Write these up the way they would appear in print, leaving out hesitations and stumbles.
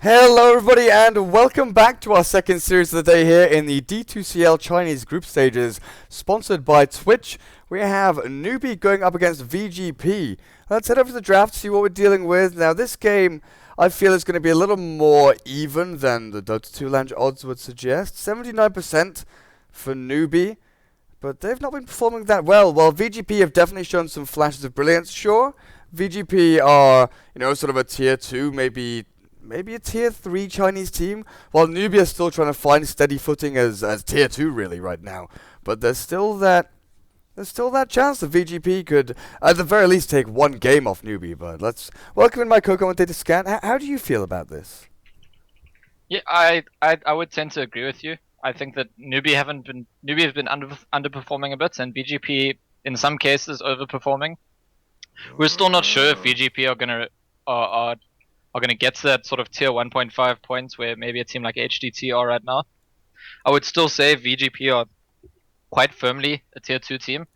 Hello everybody and welcome back to our second series of the day here in the D2CL Chinese group stages, sponsored by Twitch. We have Newbee going up against VG.P. Let's head over to the draft, see what we're dealing with. Now this game, I feel, is going to be a little more even than the Dota 2 Lounge odds would suggest. 79% for Newbee, but they've not been performing that well. While VG.P have definitely shown some flashes of brilliance, sure. VG.P are, sort of a tier 2, maybe a tier 3 Chinese team, while Newbee are still trying to find steady footing as tier 2 really right now. But there's still that chance that VG.P could at the very least take one game off Newbee. But let's welcome in my co-commentator Scan. How do you feel about this? Yeah, I would tend to agree with you. I think that Newbee has been underperforming a bit, and VG.P in some cases overperforming. We're still not sure if VG.P are gonna get to that sort of tier 1.5 points where maybe a team like HDT are right now. I would still say VG.P are quite firmly a tier 2 team.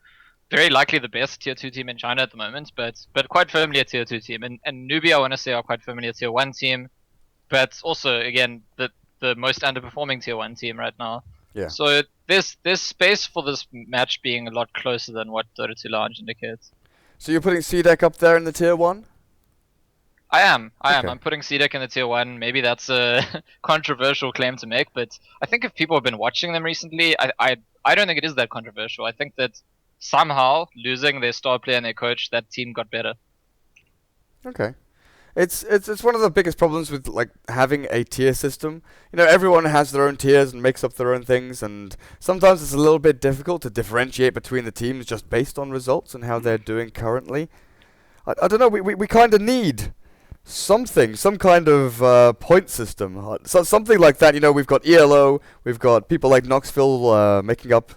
Very likely the best tier 2 team in China at the moment, but quite firmly a tier 2 team. And Newbee, I want to say, are quite firmly a tier 1 team, but also, again, the most underperforming tier 1 team right now. Yeah. So there's space for this match being a lot closer than what Dota 2 Lounge indicates. So you're putting C-Deck up there in the tier 1? I am. Okay. I'm putting C-Deck in the tier 1. Maybe that's a controversial claim to make, but I think if people have been watching them recently, I don't think it is that controversial. I think that somehow, losing their star player and their coach, that team got better. Okay. It's one of the biggest problems with having a tier system. Everyone has their own tiers and makes up their own things, and sometimes it's a little bit difficult to differentiate between the teams just based on results and how they're doing currently. I don't know, we kind of need some kind of point system. So something like that. We've got ELO, we've got people like Knoxville making up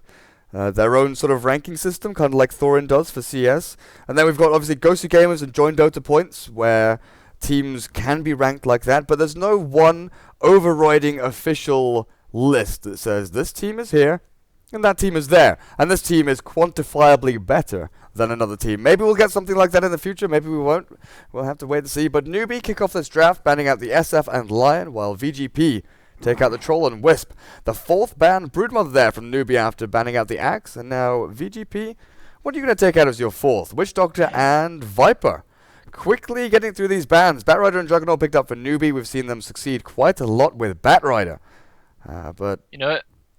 their own sort of ranking system, kind of like Thorin does for CS. And then we've got obviously Ghosty Gamers and Join Dota Points, where teams can be ranked like that, but there's no one overriding official list that says this team is here and that team is there, and this team is quantifiably better than another team. Maybe we'll get something like that in the future, maybe we won't. We'll have to wait and see. But Newbee kick off this draft, banning out the SF and Lion, while VG.P take out the Troll and Wisp. The fourth ban, Broodmother there from Newbee after banning out the Axe, and now VG.P, what are you going to take out as your fourth? Witch Doctor and Viper. Quickly getting through these bans. Batrider and Juggernaut picked up for Newbee. We've seen them succeed quite a lot with Batrider. But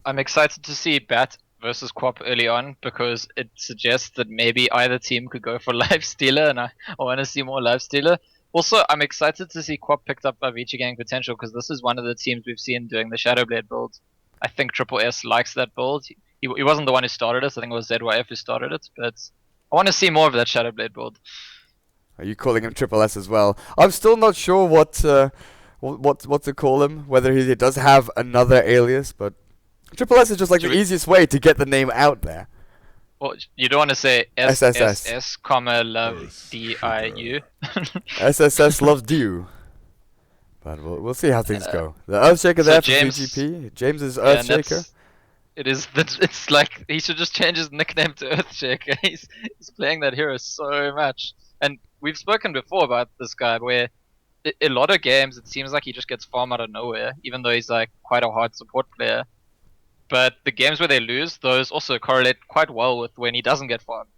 I'm excited to see Bat versus Quap early on because it suggests that maybe either team could go for Lifestealer, and I want to see more Lifestealer. Also, I'm excited to see Quap picked up by VG Gang Potential because this is one of the teams we've seen doing the Shadowblade build. I think Triple S likes that build. He wasn't the one who started it. I think it was ZYF who started it, but I want to see more of that Shadowblade build. Are you calling him Triple S as well? I'm still not sure what to call him. Whether he does have another alias, but Triple S is just like the easiest way to get the name out there. Well, you don't want to say SSS, love DIU. SSS loves DIU. But we'll see how things go. The Earthshaker there for VG.P. James is Earthshaker. It's like he should just change his nickname to Earthshaker. He's playing that hero so much. And we've spoken before about this guy where a lot of games it seems like he just gets farm out of nowhere, even though he's like quite a hard support player. But the games where they lose, those also correlate quite well with when he doesn't get farmed.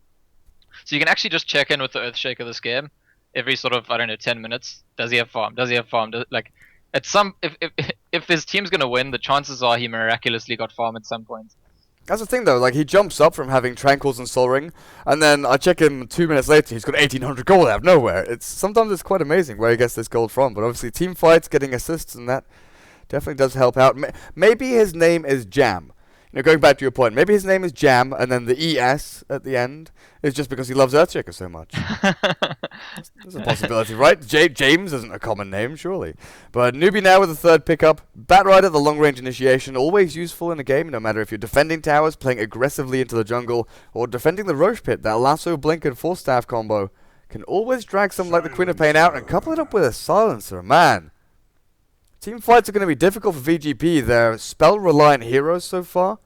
So you can actually just check in with the Earthshaker this game every sort of, 10 minutes. Does he have farm? Does he have farm? If his team's gonna win, the chances are he miraculously got farm at some point. That's the thing though, he jumps up from having Tranquils and Soul Ring, and then I check him 2 minutes later, he's got 1800 gold out of nowhere. Sometimes it's quite amazing where he gets this gold from, but obviously team fights, getting assists, and that definitely does help out. Maybe his name is Jam. Going back to your point, maybe his name is Jam, and then the ES at the end is just because he loves Earthshaker so much. There's a possibility, right? James isn't a common name, surely. But Newbee now with the third pickup. Batrider, the long-range initiation, always useful in a game, no matter if you're defending towers, playing aggressively into the jungle, or defending the Roche Pit. That Lasso, Blink, and Force Staff combo can always drag someone like the Queen of Pain out and couple it up with a Silencer. Man, team fights are going to be difficult for VG.P. They're spell-reliant heroes so far.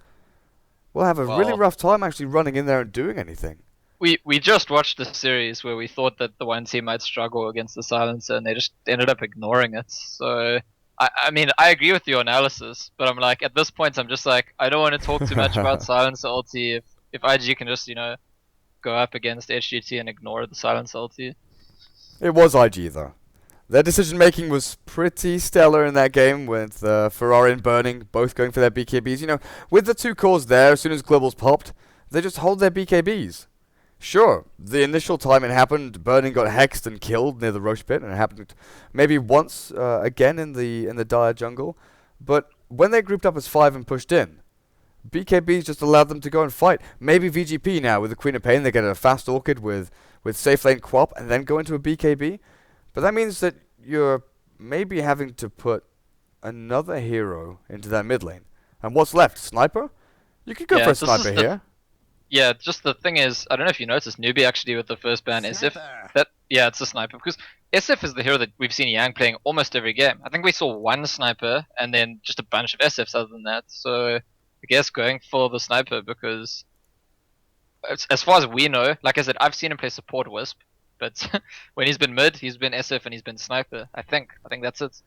We'll have a really rough time actually running in there and doing anything. We just watched a series where we thought that the one team might struggle against the Silencer, and they just ended up ignoring it. So I mean, I agree with your analysis, but I'm like, at this point, I'm just like, I don't want to talk too much about silence ulti if IG can just, go up against HGT and ignore the silence ulti. It was IG though. Their decision making was pretty stellar in that game with Ferrari and Burning both going for their BKBs. With the two cores there, as soon as Globals popped, they just hold their BKBs. Sure, the initial time it happened, Burning got hexed and killed near the Roche pit, and it happened maybe once again in the dire jungle. But when they grouped up as 5 and pushed in, BKBs just allowed them to go and fight. Maybe VG.P now with the Queen of Pain, they get a fast Orchid with safe lane Quap and then go into a BKB. But that means that you're maybe having to put another hero into that mid lane. And what's left? Sniper? You could go Yeah, for a this is sniper the here. Yeah, just the thing is, I don't know if you noticed, Newbee actually with the first ban SF. Yeah, it's a sniper because SF is the hero that we've seen Yang playing almost every game. I think we saw one sniper and then just a bunch of SFs other than that. So I guess going for the sniper because as far as we know, like I said, I've seen him play support Wisp, but when he's been mid, he's been SF and he's been sniper. I think that's it.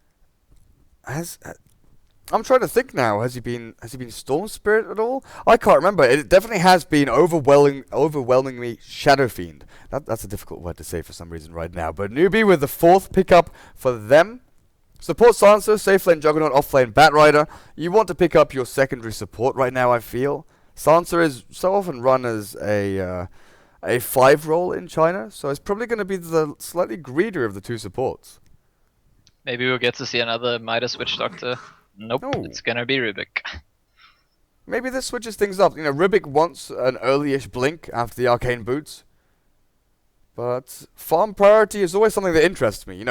I'm trying to think now. Has he been Storm Spirit at all? I can't remember. It definitely has been overwhelmingly Shadow Fiend. That's a difficult word to say for some reason right now. But Newbee with the 4th pickup for them. Support Silencer, safe lane Juggernaut, off lane Batrider. You want to pick up your secondary support right now, I feel. Silencer is so often run as a 5 role in China, so it's probably going to be the slightly greedier of the two supports. Maybe we'll get to see another Midas Witch Doctor. Nope, Oh. It's gonna be Rubik. Maybe this switches things up. Rubik wants an early-ish blink after the arcane boots. But farm priority is always something that interests me.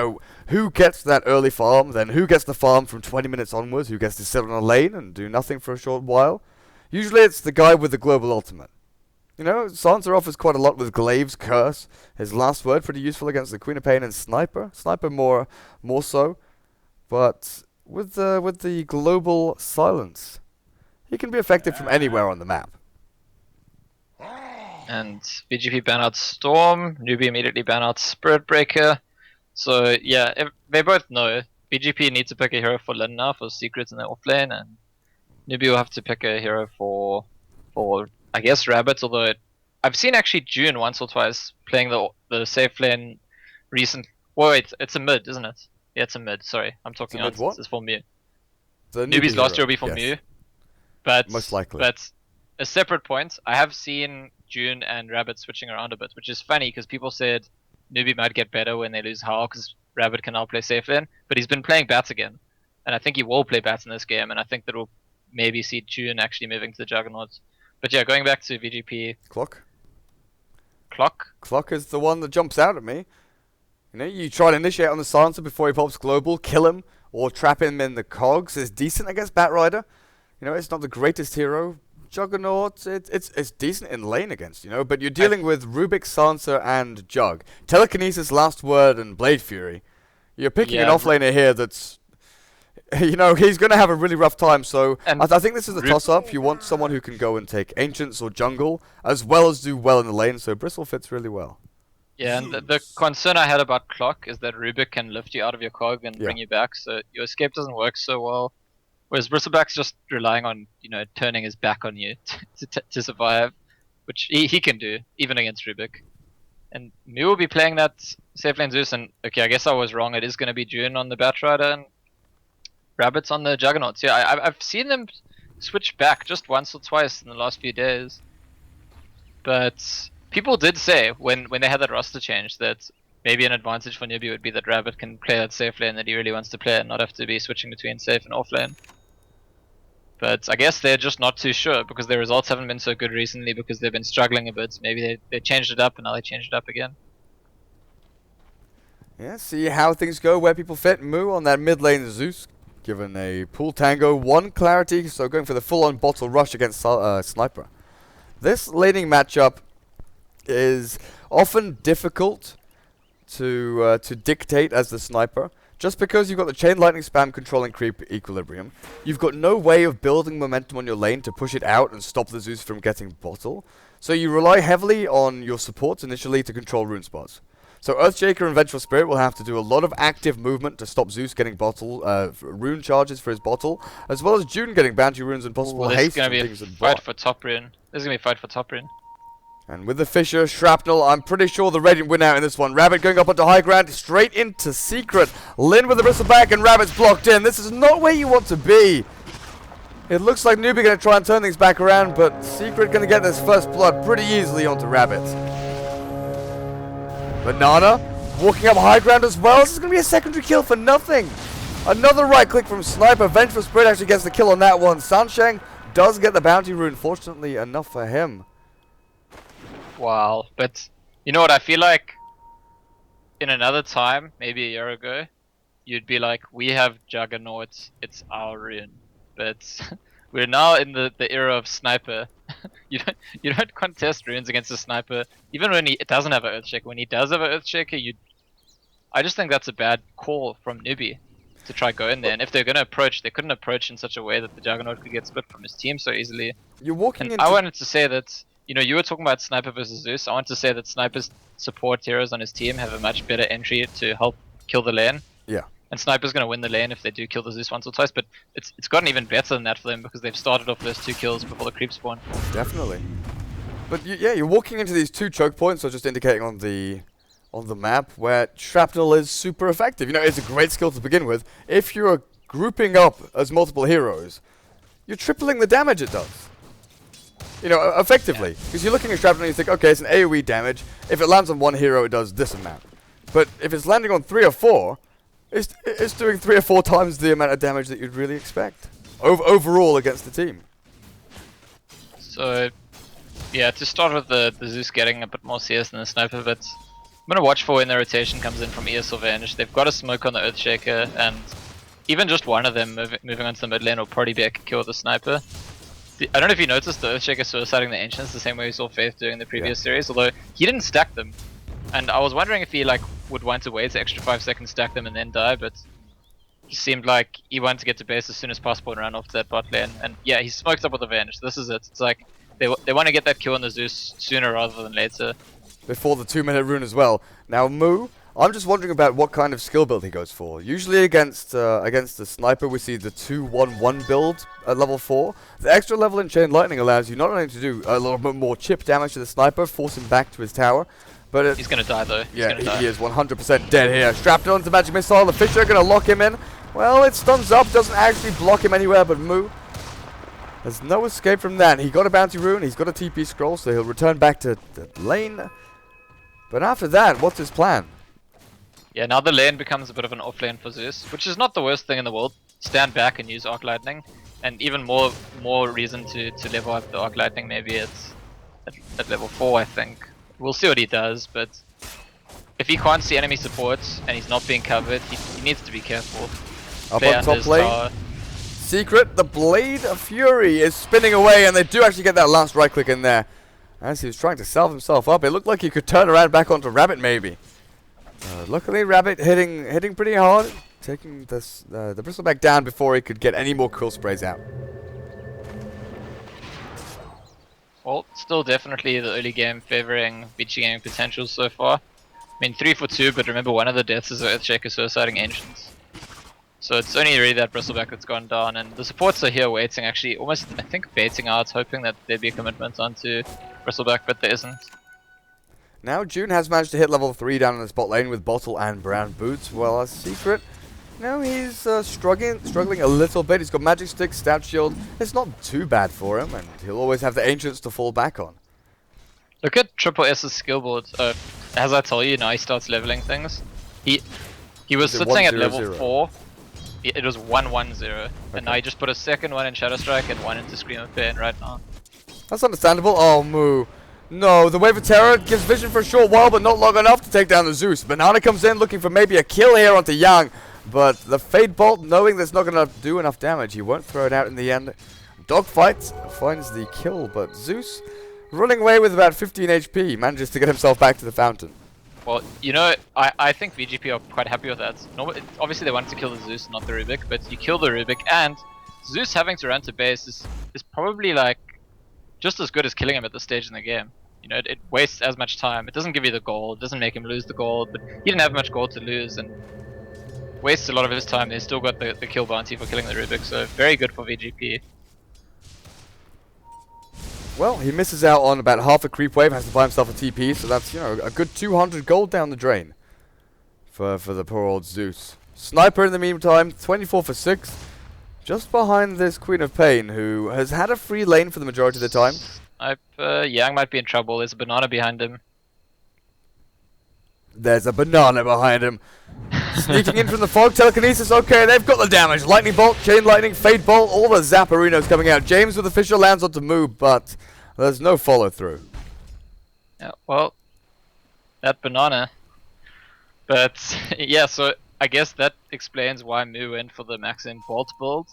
Who gets that early farm, then who gets the farm from 20 minutes onwards, who gets to sit on a lane and do nothing for a short while. Usually it's the guy with the global ultimate. Sansa offers quite a lot with Glaive's Curse. His last word, pretty useful against the Queen of Pain and Sniper. Sniper more so. But with the global silence, he can be effective from anywhere on the map. And VG.P ban out Storm, Newbee immediately ban out Spirit Breaker. So yeah, they both know VG.P needs to pick a hero for Lin now for secrets in the offlane, and Newbee will have to pick a hero for I guess Rabbit. Although I've seen actually June once or twice playing the safe lane recent. Wait, it's a mid, isn't it? Yeah, it's a mid. Sorry, I'm talking It's a mid what? It's for Mew. The Newbee's Newbee last hero, year will be for yes. Mew. But Most likely. But a separate point, I have seen June and Rabbit switching around a bit, which is funny because people said Newbee might get better when they lose Howl because Rabbit can now play safe lane, but he's been playing bats again, and I think he will play bats in this game, and I think that we'll maybe see June actually moving to the Juggernaut. But yeah, going back to VG.P. Clock Clock is the one that jumps out at me. You try to initiate on the Silencer before he pops global, kill him, or trap him in the cogs. Is decent against Batrider. It's not the greatest hero. Juggernaut, it's decent in lane against, but you're dealing with Rubik, Silencer, and Jug. Telekinesis, Last Word, and Blade Fury. You're picking an offlaner here that's, he's going to have a really rough time, so I think this is a toss-up. You want someone who can go and take Ancients or Jungle, as well as do well in the lane, so Bristle fits really well. Yeah, and the concern I had about Clock is that Rubik can lift you out of your cog and bring you back, so your escape doesn't work so well. Whereas Bristleback's just relying on, turning his back on you to survive, which he can do, even against Rubik. And Mew will be playing that safe lane Zeus, and okay, I guess I was wrong. It is going to be June on the Batrider and Rabbits on the Juggernauts. Yeah, I've seen them switch back just once or twice in the last few days. But people did say when they had that roster change that maybe an advantage for Newbee would be that Rabbit can play that safe lane that he really wants to play and not have to be switching between safe and off lane. But I guess they're just not too sure because their results haven't been so good recently because they've been struggling a bit. Maybe they changed it up and now they changed it up again. Yeah, see how things go, where people fit. Moo on that mid lane Zeus, given a pool tango, 1 clarity, so going for the full-on bottle rush against Sniper. This laning matchup is often difficult to dictate as the Sniper. Just because you've got the Chain Lightning spam controlling creep equilibrium, you've got no way of building momentum on your lane to push it out and stop the Zeus from getting bottle. So you rely heavily on your supports initially to control rune spots. So Earthshaker and Vengeful Spirit will have to do a lot of active movement to stop Zeus getting rune charges for his bottle, as well as June getting bounty runes and possible There's haste gonna and be a things in fight bot. for top rune. There's gonna be a fight for top rune. And with the Fissure, Shrapnel, I'm pretty sure the Radiant win out in this one. Rabbit going up onto high ground, straight into Secret. Lin with the Bristleback and Rabbit's blocked in. This is not where you want to be. It looks like Newbee going to try and turn things back around, but Secret going to get this first blood pretty easily onto Rabbit. Banana walking up high ground as well. This is going to be a secondary kill for nothing. Another right click from Sniper. Vengeful Spirit actually gets the kill on that one. Sansheng does get the bounty rune, fortunately enough for him. Wow, but you know what? I feel like in another time, maybe a year ago, you'd be like, we have Juggernauts, it's our rune. But we're now in the era of Sniper. you don't contest runes against a Sniper, even when he doesn't have an Earthshaker. When he does have an Earthshaker, I just think that's a bad call from Newbee to try go in there. And if they're gonna approach, they couldn't approach in such a way that the Juggernaut could get split from his team so easily. You're walking into... I wanted to say that, you know, you were talking about Sniper versus Zeus. I want to say that Sniper's support heroes on his team have a much better entry to help kill the lane. Yeah. And Sniper's going to win the lane if they do kill the Zeus once or twice, but it's gotten even better than that for them because they've started off those 2 kills before the creep spawn. Definitely. But yeah, you're walking into these 2 choke points, so just indicating on the map, where Shrapnel is super effective. You know, it's a great skill to begin with. If you're grouping up as multiple heroes, you're tripling the damage it does. You know, effectively. Because you're looking at Shrapnel and you think, okay, it's an AoE damage. If it lands on one hero, it does this amount. But if it's landing on 3 or 4, it's doing 3 or 4 times the amount of damage that you'd really expect. Overall against the team. So, yeah, to start with the Zeus getting a bit more CS than the Sniper, but I'm going to watch for when the rotation comes in from ES or Venge. They've got a smoke on the Earthshaker, and even just one of them moving onto the mid lane will probably be a kill with the Sniper. I don't know if you noticed the Earthshaker suiciding the Ancients the same way we saw Faith doing in the previous series, although he didn't stack them. And I was wondering if he would want to wait an extra 5 seconds, stack them and then die, but he seemed like he wanted to get to base as soon as possible and run off to that bot lane. And yeah, he smoked up with Avenge. This is it. It's like they want to get that kill on the Zeus sooner rather than later. Before the 2-minute rune as well. Now Moo, I'm just wondering about what kind of skill build he goes for. Usually against the Sniper we see the 2-1-1 build at level 4. The extra level in Chain Lightning allows you not only to do a little bit more chip damage to the Sniper, force him back to his tower, but he's gonna die though. He is 100% dead here. Strapped onto the Magic Missile, the Fissure gonna lock him in. Well, it stuns up, doesn't actually block him anywhere, but Moo, there's no escape from that. He got a bounty rune, he's got a TP scroll, so he'll return back to the lane. But after that, what's his plan? Yeah, now the lane becomes a bit of an off lane for Zeus, which is not the worst thing in the world. Stand back and use Arc Lightning, and even more reason to level up the Arc Lightning. Maybe it's at level 4, I think. We'll see what he does, but if he can't see enemy support and he's not being covered, he needs to be careful. Up on top lane, Secret, the Blade of Fury is spinning away, and they do actually get that last right click in there. As he was trying to salve himself up, it looked like he could turn around back onto Rabbit maybe. Luckily Rabbit hitting pretty hard, taking the Bristleback down before he could get any more Quill Sprays out. Well, still definitely the early game favoring VG Gaming potential so far. I mean, 3 for 2, but remember one of the deaths is Earthshaker suiciding Ancients. So it's only really that Bristleback that's gone down, and the supports are here waiting, actually almost, I think, baiting out, hoping that there'd be a commitment onto Bristleback, but there isn't. Now June has managed to hit level 3 down in the spot lane with Bottle and Brown Boots, while as Secret, now he's struggling a little bit. He's got Magic Stick, Stout Shield. It's not too bad for him, and he'll always have the Ancients to fall back on. Look at Triple S's skill board. As I told you, now he starts leveling things. He was sitting at level 4. It was 1-1-0, and now he just put a second one in Shadow Strike and one into Scream of Pain right now. That's understandable. Oh, Moo. No, the Wave of Terror gives vision for a short while, but not long enough to take down the Zeus. Banana comes in looking for maybe a kill here onto Yang, but the Fade Bolt, knowing that's not going to do enough damage, he won't throw it out in the end. Dogfight finds the kill, but Zeus, running away with about 15 HP, manages to get himself back to the fountain. Well, you know, I think VG.P are quite happy with that. Obviously they wanted to kill the Zeus, not the Rubik, but you kill the Rubik, and Zeus having to run to base is probably like just as good as killing him at this stage in the game. You know, it wastes as much time. It doesn't give you the gold. It doesn't make him lose the gold. But he didn't have much gold to lose and wastes a lot of his time. They still got the kill bounty for killing the Rubik. So very good for VG.P. Well, he misses out on about half a creep wave, has to buy himself a TP, so that's, you know, a good 200 gold down the drain for the poor old Zeus. Sniper in the meantime, 24 for 6, just behind this Queen of Pain, who has had a free lane for the majority of the time. Yang might be in trouble. There's a banana behind him. There's a banana behind him. Sneaking in from the fog, telekinesis, okay, they've got the damage. Lightning bolt, chain lightning, fade bolt, all the Zapparinos coming out. James with official lands onto move, but there's no follow through. Yeah, well, that banana. But yeah, so I guess that explains why Mu went for the maxing bolt build,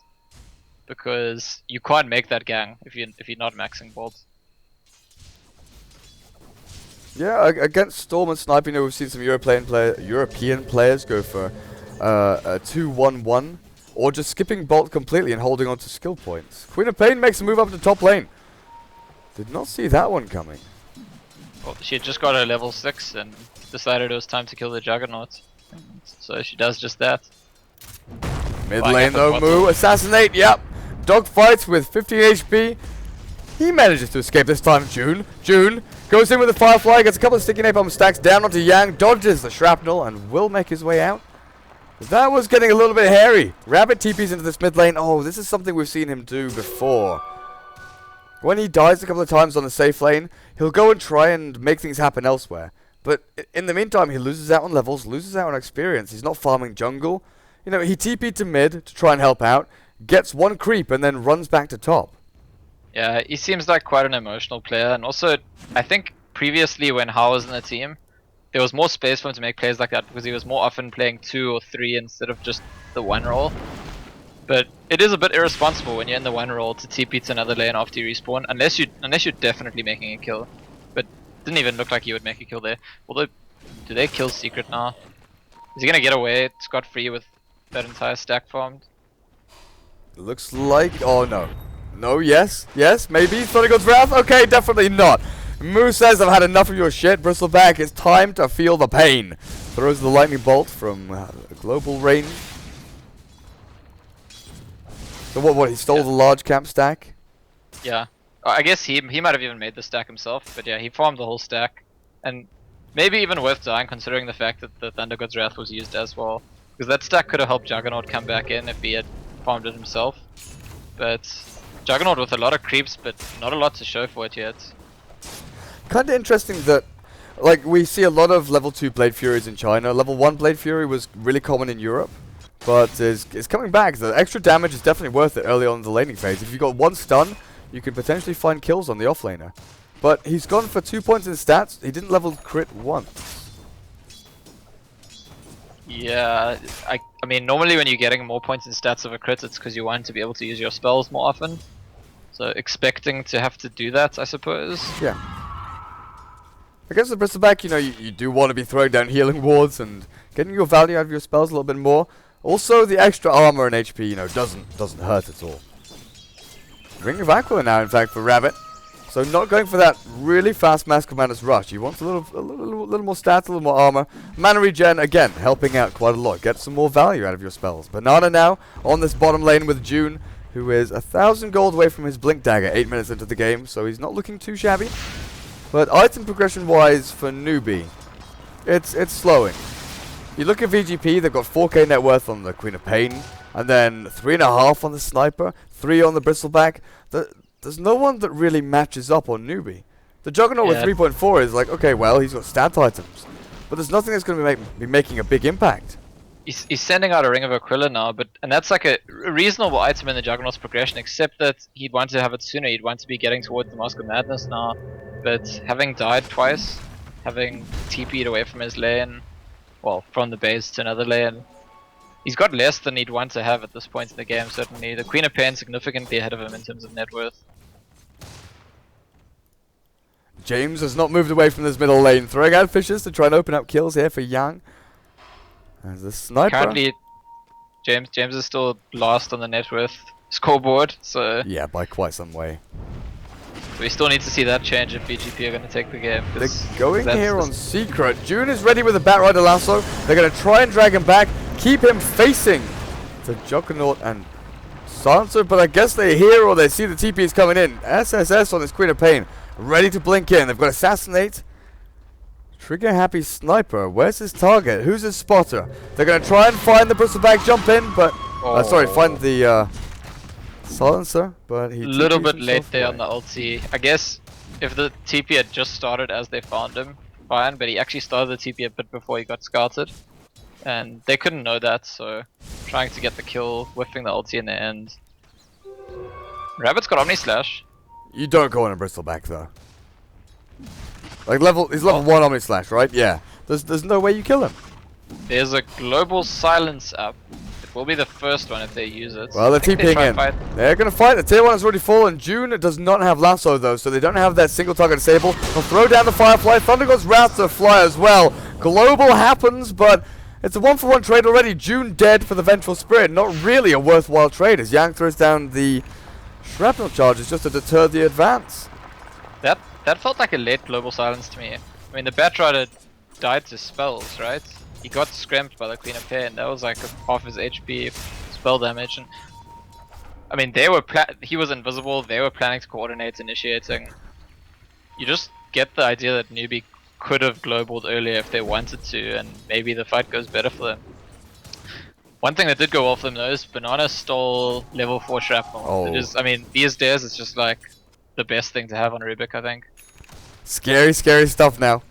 because you can't make that gang if you're not maxing bolt. Yeah, against Storm and Sniper, you know, we've seen some European players go for a 2-1-1, or just skipping Bolt completely and holding on to skill points. Queen of Pain makes a move up to top lane. Did not see that one coming. Well, she had just got her level 6 and decided it was time to kill the Juggernaut. So she does just that. Mid lane though, Mu, assassinate, yep. Dog fights with 15 HP. He manages to escape this time. June goes in with the Firefly, gets a couple of sticky napalm stacks down onto Yang, dodges the shrapnel, and will make his way out. That was getting a little bit hairy. Rabbit TPs into this mid lane. Oh, this is something we've seen him do before. When he dies a couple of times on the safe lane, he'll go and try and make things happen elsewhere. But in the meantime, he loses out on levels, loses out on experience. He's not farming jungle. You know, he TP'd to mid to try and help out, gets one creep, and then runs back to top. Yeah, he seems like quite an emotional player, and also I think previously when Hao was in the team, there was more space for him to make plays like that because he was more often playing 2 or 3 instead of just the 1 role. But it is a bit irresponsible when you're in the 1 role to TP to another lane after you respawn, unless you're definitely making a kill. But it didn't even look like you would make a kill there. Although, do they kill Secret now? Is he gonna get away scot-free with that entire stack farmed? Looks like, oh no. No, yes, maybe. Thunder God's Wrath? Okay, definitely not. Mu says, I've had enough of your shit, Bristleback. It's time to feel the pain. Throws the lightning bolt from global range. So what, he stole the large camp stack? Yeah. I guess he might have even made the stack himself, but yeah, he farmed the whole stack. And maybe even worth dying considering the fact that the Thunder God's Wrath was used as well. Because that stack could have helped Juggernaut come back in if he had farmed it himself. But Juggernaut with a lot of creeps, but not a lot to show for it yet. Kinda interesting that, like, we see a lot of level 2 Blade Furies in China. Level 1 Blade Fury was really common in Europe, but is coming back. The extra damage is definitely worth it early on in the laning phase. If you've got 1 stun, you can potentially find kills on the offlaner. But he's gone for 2 points in stats. He didn't level crit once. Yeah, I mean, normally when you're getting more points in stats of a crit, it's because you want to be able to use your spells more often. So expecting to have to do that, I suppose. Yeah. I guess the Bristleback, you know, you do want to be throwing down healing wards and getting your value out of your spells a little bit more. Also, the extra armor and HP, you know, doesn't hurt at all. Ring of Aqua now, in fact, for Rabbit. So not going for that really fast Mass Commander's Rush. He wants a little more stats, a little more armor. Mana regen, again, helping out quite a lot. Get some more value out of your spells. Banana now on this bottom lane with June, who is 1,000 gold away from his Blink Dagger 8 minutes into the game, so he's not looking too shabby. But item progression-wise for Newbee, it's slowing. You look at VG.P, they've got 4k net worth on the Queen of Pain, and then 3.5 on the Sniper, 3 on the Bristleback. There's no one that really matches up on Newbee. The Juggernaut with 3.4 is like, okay, well, he's got stat items. But there's nothing that's going to be making a big impact. He's sending out a Ring of Aquila now, and that's like a reasonable item in the Juggernaut's progression, except that he'd want to have it sooner. He'd want to be getting towards the Mask of Madness now. But having died twice, having TP'd away from his lane, well, from the base to another lane, he's got less than he'd want to have at this point in the game, certainly. The Queen of Pain significantly ahead of him in terms of net worth. James has not moved away from this middle lane, throwing out fishes to try and open up kills here for Yang. As the Sniper. Currently, James is still last on the net worth scoreboard, so... Yeah, by quite some way. We still need to see that change if VG.P are going to take the game. They're going here on Secret. June is ready with the Batrider lasso. They're going to try and drag him back, keep him facing the Juggernaut and Silencer, but I guess they hear or they see the TP is coming in. SSS on this Queen of Pain, ready to blink in. They've got Assassinate. Trigger Happy Sniper. Where's his target? Who's his spotter? They're going to try and find the Bristleback, jump in, but... sorry, find the Silencer, but he... Little bit late there on the ulti. I guess if the TP had just started as they found him, fine, but he actually started the TP a bit before he got scouted. And they couldn't know that, so trying to get the kill, whiffing the ulti in the end. Rabbit's got Omni Slash. You don't go on a Bristleback though. Like he's level 1 Omni Slash, right? Yeah. There's no way you kill him. There's a global silence up. It will be the first one if they use it. Well, they're TPing in. They're gonna fight. The tier 1 has already fallen. June does not have lasso though, so they don't have that single target disable. They'll throw down the Firefly. Thunder God's wrath to fly as well. Global happens, but it's a 1-for-1 trade already. June dead for the Vengeful Spirit. Not really a worthwhile trade as Yang throws down the shrapnel charges just to deter the advance. That felt like a late global silence to me. I mean, the Batrider died to spells, right? He got scramped by the Queen of Pain. That was like half his HP spell damage. And I mean, he was invisible. They were planning to coordinate initiating. You just get the idea that Newbee could have globaled earlier if they wanted to, and maybe the fight goes better for them. One thing that did go well for them though is Banana stole level 4 shrapnel. Oh. I mean, these days it's just like the best thing to have on Rubik, I think. Scary, scary stuff now.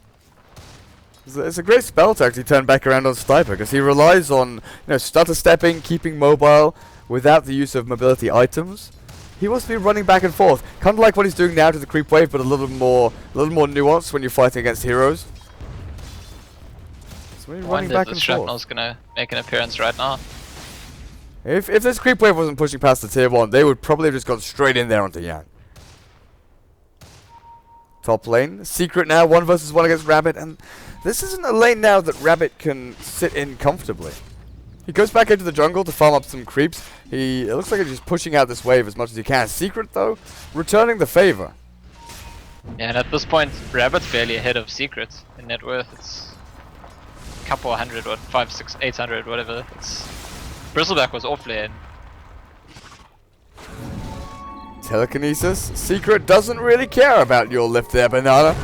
It's a great spell to actually turn back around on Sniper because he relies on stutter stepping, keeping mobile without the use of mobility items. He wants to be running back and forth, kind of like what he's doing now to the creep wave, but a little more nuanced when you're fighting against heroes. So when you're running back and forth. Shrapnel's gonna make an appearance right now. If this creep wave wasn't pushing past the tier 1, they would probably have just gone straight in there onto Yang. Top lane, Secret now, 1 versus 1 against Rabbit, and this isn't a lane now that Rabbit can sit in comfortably. He goes back into the jungle to farm up some creeps. It looks like he's just pushing out this wave as much as he can. Secret though, returning the favor. Yeah, and at this point, Rabbit's barely ahead of Secret in net worth. It's a couple hundred, or 5, 6, 800, whatever. Bristleback was off lane. Telekinesis. Secret doesn't really care about your lift there, Banana.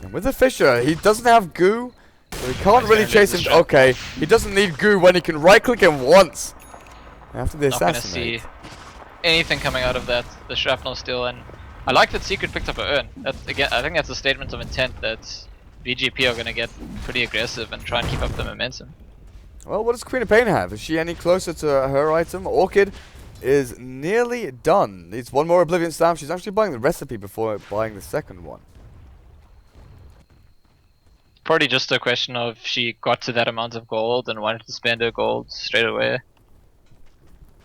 And with the Fisher, he doesn't have goo, so he can't really chase him. Okay, he doesn't need goo when he can right click him once. After the assassinate. Not gonna see anything coming out of that. The shrapnel still, and I like that Secret picked up a urn. Again, I think that's a statement of intent that VG.P are gonna get pretty aggressive and try and keep up the momentum. Well, what does Queen of Pain have? Is she any closer to her item? Orchid is nearly done. Needs 1 more Oblivion Staff. She's actually buying the recipe before buying the second one. Probably just a question of she got to that amount of gold and wanted to spend her gold straight away.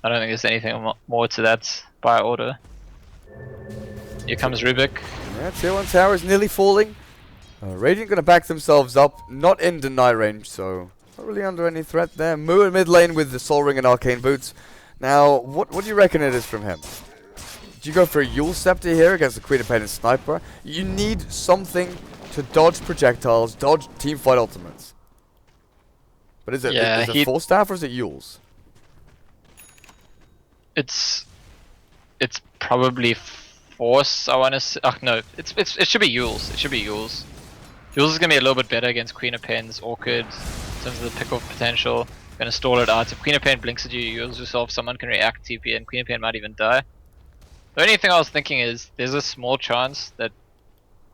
I don't think there's anything more to that buy order. Here comes Rubik. Yeah, tier 1 tower is nearly falling. Radiant gonna back themselves up, not in deny range, so not really under any threat there. Moo in mid lane with the Soul Ring and Arcane Boots. Now, what do you reckon it is from him? Do you go for a Yule Scepter here against the Queen of Pain and Sniper? You need something to dodge projectiles, dodge teamfight ultimates. But is it, is it Full Staff or is it Yule's? It's probably Force, I want to say. Oh, no, it should be Yule's. It should be Yule's. Yule's is going to be a little bit better against Queen of Pain's Orchid in terms of the pick-off potential. Gonna stall it out. If Queen of Pain blinks at you, you use yourself, someone can react TP and Queen of Pain might even die. The only thing I was thinking is there's a small chance that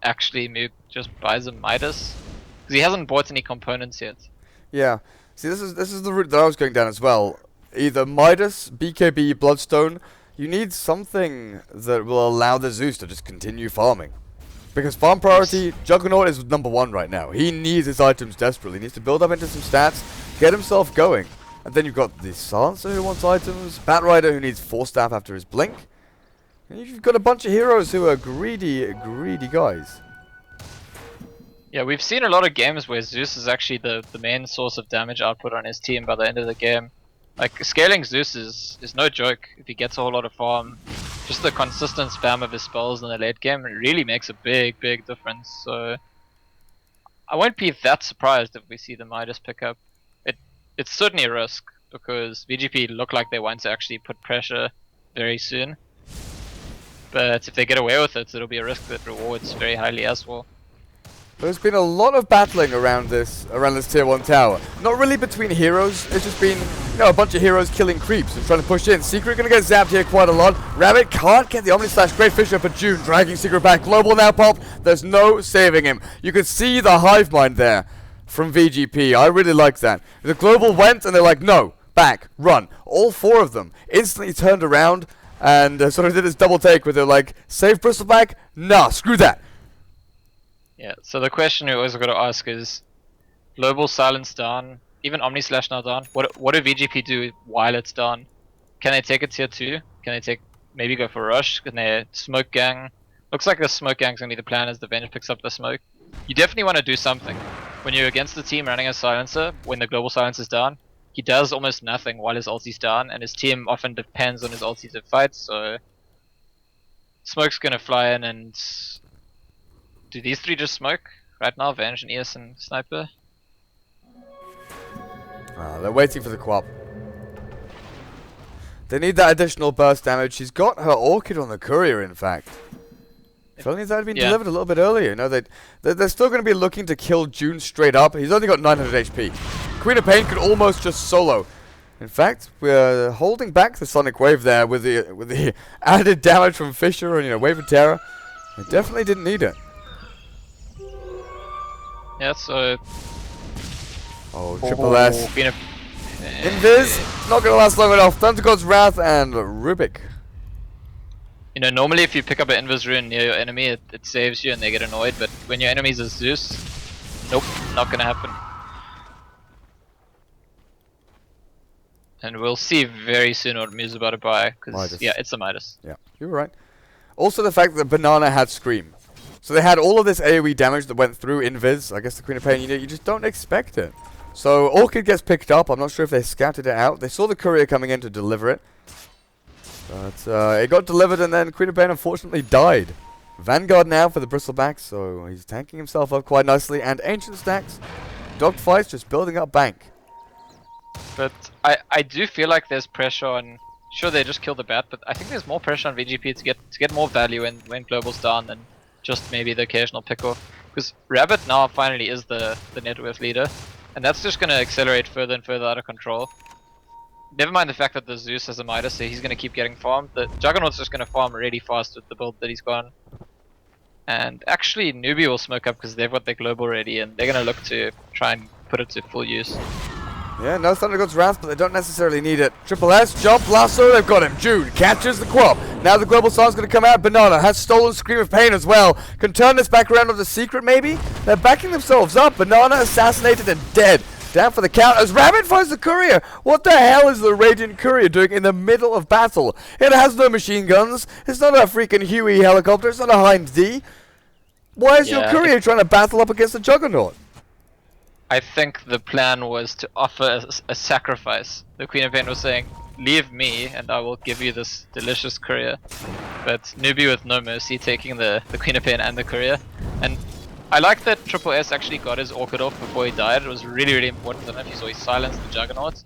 actually Moog just buys a Midas. Because he hasn't bought any components yet. Yeah. See, this is the route that I was going down as well. Either Midas, BKB, Bloodstone. You need something that will allow the Zeus to just continue farming. Because farm priority, Juggernaut is number 1 right now. He needs his items desperately. He needs to build up into some stats, get himself going. And then you've got the Silencer who wants items, Batrider who needs 4 staff after his blink. And you've got a bunch of heroes who are greedy guys. Yeah, we've seen a lot of games where Zeus is actually the main source of damage output on his team by the end of the game. Like, scaling Zeus is no joke if he gets a whole lot of farm. just the consistent spam of his spells in the late game really makes a big difference. So I won't be that surprised if we see the Midas pick up. It's certainly a risk because VG.P look like they want to actually put pressure very soon. But if they get away with it, it'll be a risk that rewards very highly as well. There's been a lot of battling around this tier 1 tower. Not really between heroes, it's just been, you know, a bunch of heroes killing creeps and trying to push in. Secret gonna get zapped here quite a lot. Rabbit can't get the Omni Slash. Great Fisher for June, dragging Secret back. Global now popped, there's no saving him. You can see the hive mind there from VG.P. I really like that. The Global went and they're like, no, back, run. All 4 of them instantly turned around and sort of did this double take where they're like, save Bristleback? Nah, screw that. Yeah, so the question you always got to ask is, global silence down, even Omni Slash now down, what do VG.P do while it's down? Can they take a tier 2? Can they maybe go for rush? Can they smoke gang? Looks like the smoke gang's gonna be the plan as the Venge picks up the smoke. You definitely want to do something. When you're against the team running a silencer, when the global silence is down, he does almost nothing while his ulti's down, and his team often depends on his ulti to fight, so smoke's gonna fly in and... Do these 3 just smoke? Right now, Venge and ES and Sniper? They're waiting for the Quap. They need that additional burst damage. She's got her Orchid on the Courier, in fact. If only that had been delivered a little bit earlier. You know, they're still going to be looking to kill June straight up. He's only got 900 HP. Queen of Pain could almost just solo. In fact, we're holding back the Sonic Wave there with the added damage from Fisher and, you know, Wave of Terror. They definitely didn't need it. Yeah, so... Oh, triple S. Invis, not going to last long enough. Thunder God's Wrath and Rubik. You know, normally if you pick up an Invis rune near your enemy, it saves you and they get annoyed, but when your enemy's a Zeus, nope, not going to happen. And we'll see very soon what Mew's about to buy, because, yeah, it's a Midas. Yeah, you're right. Also the fact that Banana had Scream. So they had all of this AoE damage that went through Invis. I guess the Queen of Pain, you just don't expect it. So Orchid gets picked up. I'm not sure if they scouted it out. They saw the courier coming in to deliver it. But it got delivered and then Queen of Pain unfortunately died. Vanguard now for the Bristleback, so he's tanking himself up quite nicely. And Ancient stacks. Dogfights just building up bank. But I do feel like there's pressure on... Sure, they just killed the bat, but I think there's more pressure on VG.P to get more value when Global's down than just maybe the occasional pick-off. Because Rabbit now finally is the net worth leader, and that's just going to accelerate further and further out of control. Never mind the fact that the Zeus has a Midas, so he's going to keep getting farmed. The Juggernaut's just going to farm really fast with the build that he's gone. And actually, Newbee will smoke up because they've got their global ready, and they're going to look to try and put it to full use. Yeah, no Thunder God's Wrath, but they don't necessarily need it. Triple S, jump, lasso, they've got him. Jude catches the Quap. Now the Global Song's going to come out. Banana has stolen Scream of Pain as well. Can turn this back around onto Secret, maybe? They're backing themselves up. Banana assassinated and dead. Down for the count as Rabbit finds the Courier. What the hell is the Radiant Courier doing in the middle of battle? It has no machine guns. It's not a freaking Huey helicopter. It's not a Hind D. Why is your Courier trying to battle up against the Juggernaut? I think the plan was to offer a sacrifice. The Queen of Pain was saying, leave me and I will give you this delicious courier. But Newbee with no mercy taking the Queen of Pain and the courier. And I like that Triple S actually got his Orchid off before he died. It was really, really important to him. He saw he silenced the Juggernaut.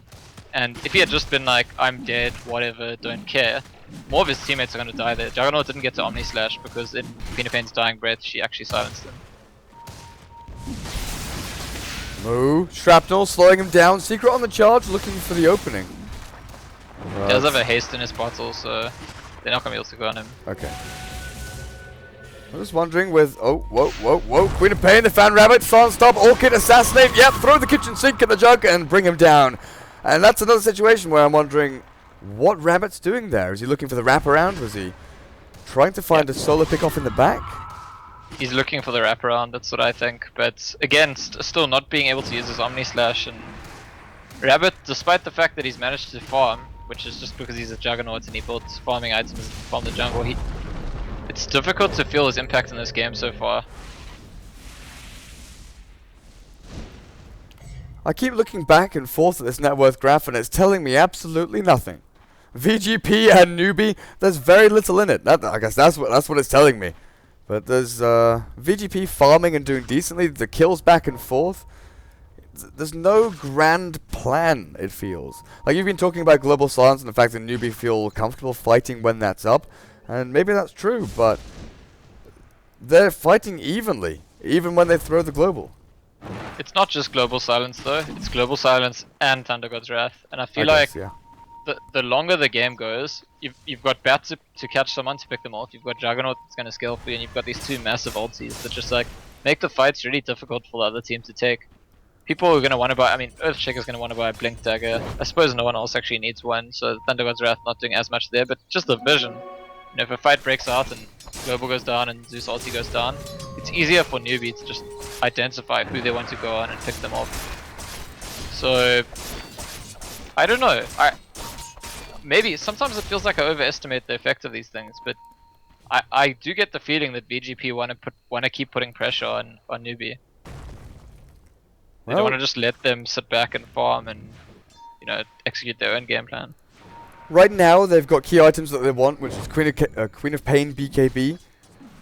And if he had just been like, I'm dead, whatever, don't care, more of his teammates are going to die there. Juggernaut didn't get to Omni Slash because in Queen of Pain's dying breath, she actually silenced him. Moo, Shrapnel slowing him down. Secret on the charge, looking for the opening. Right. He does have a haste in his bottle, so they're not going to be able to go on him. Okay. I was wondering with... Oh, whoa. Queen of Pain, the Fan Rabbit, Silent Stop, Orchid, Assassinate. Yep, throw the kitchen sink in the jug and bring him down. And that's another situation where I'm wondering what Rabbit's doing there. Is he looking for the wraparound? Was he trying to find a solo pick-off in the back? He's looking for the wraparound, that's what I think. But again, still not being able to use his Omni Slash. And Rabbit, despite the fact that he's managed to farm, which is just because he's a Juggernaut and he built farming items from the jungle, it's difficult to feel his impact in this game so far. I keep looking back and forth at this net worth graph and it's telling me absolutely nothing. VG.P and Newbee, there's very little in it. I guess that's what it's telling me. But there's VG.P farming and doing decently. The kills back and forth. There's no grand plan, it feels. Like, you've been talking about global silence and the fact that Newbee feel comfortable fighting when that's up. And maybe that's true, but they're fighting evenly, even when they throw the global. It's not just global silence though, it's global silence and Thunder God's Wrath. And I feel Yeah. the longer the game goes, you've got Bat to catch someone to pick them off, you've got Juggernaut that's going to scale for you, and you've got these two massive ultis that just like make the fights really difficult for the other team to take. People are going to want to buy, I mean, Earthshaker is going to want to buy a Blink Dagger. I suppose no one else actually needs one, so Thunder God's Wrath not doing as much there, but just the vision. You know, if a fight breaks out and Global goes down and Zeus ulti goes down, it's easier for Newbee to just identify who they want to go on and pick them off. So, I don't know. Maybe sometimes it feels like I overestimate the effect of these things, but I do get the feeling that VG.P want to keep putting pressure on Newbee. They don't want to just let them sit back and farm and, you know, execute their own game plan. Right now, they've got key items that they want, which is Queen of Pain BKB,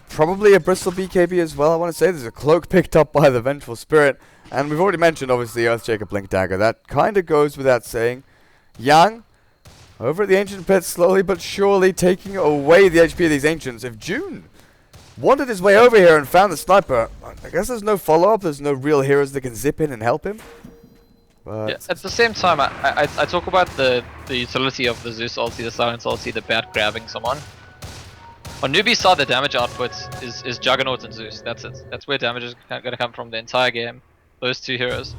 probably a Bristle BKB as well. I want to say there's a cloak picked up by the Vengeful Spirit, and we've already mentioned obviously Earthshaker Blink Dagger. That kind of goes without saying. Yang, over at the Ancient Pit, slowly but surely taking away the HP of these Ancients. If June wandered his way over here and found the sniper, I guess there's no follow-up, there's no real heroes that can zip in and help him. But yeah, at the same time, I talk about the utility of the Zeus ulti, the Silence ulti, the Bat grabbing someone. On Newbee side, the damage output is Juggernaut and Zeus. That's it. That's where damage is going to come from the entire game. Those two heroes.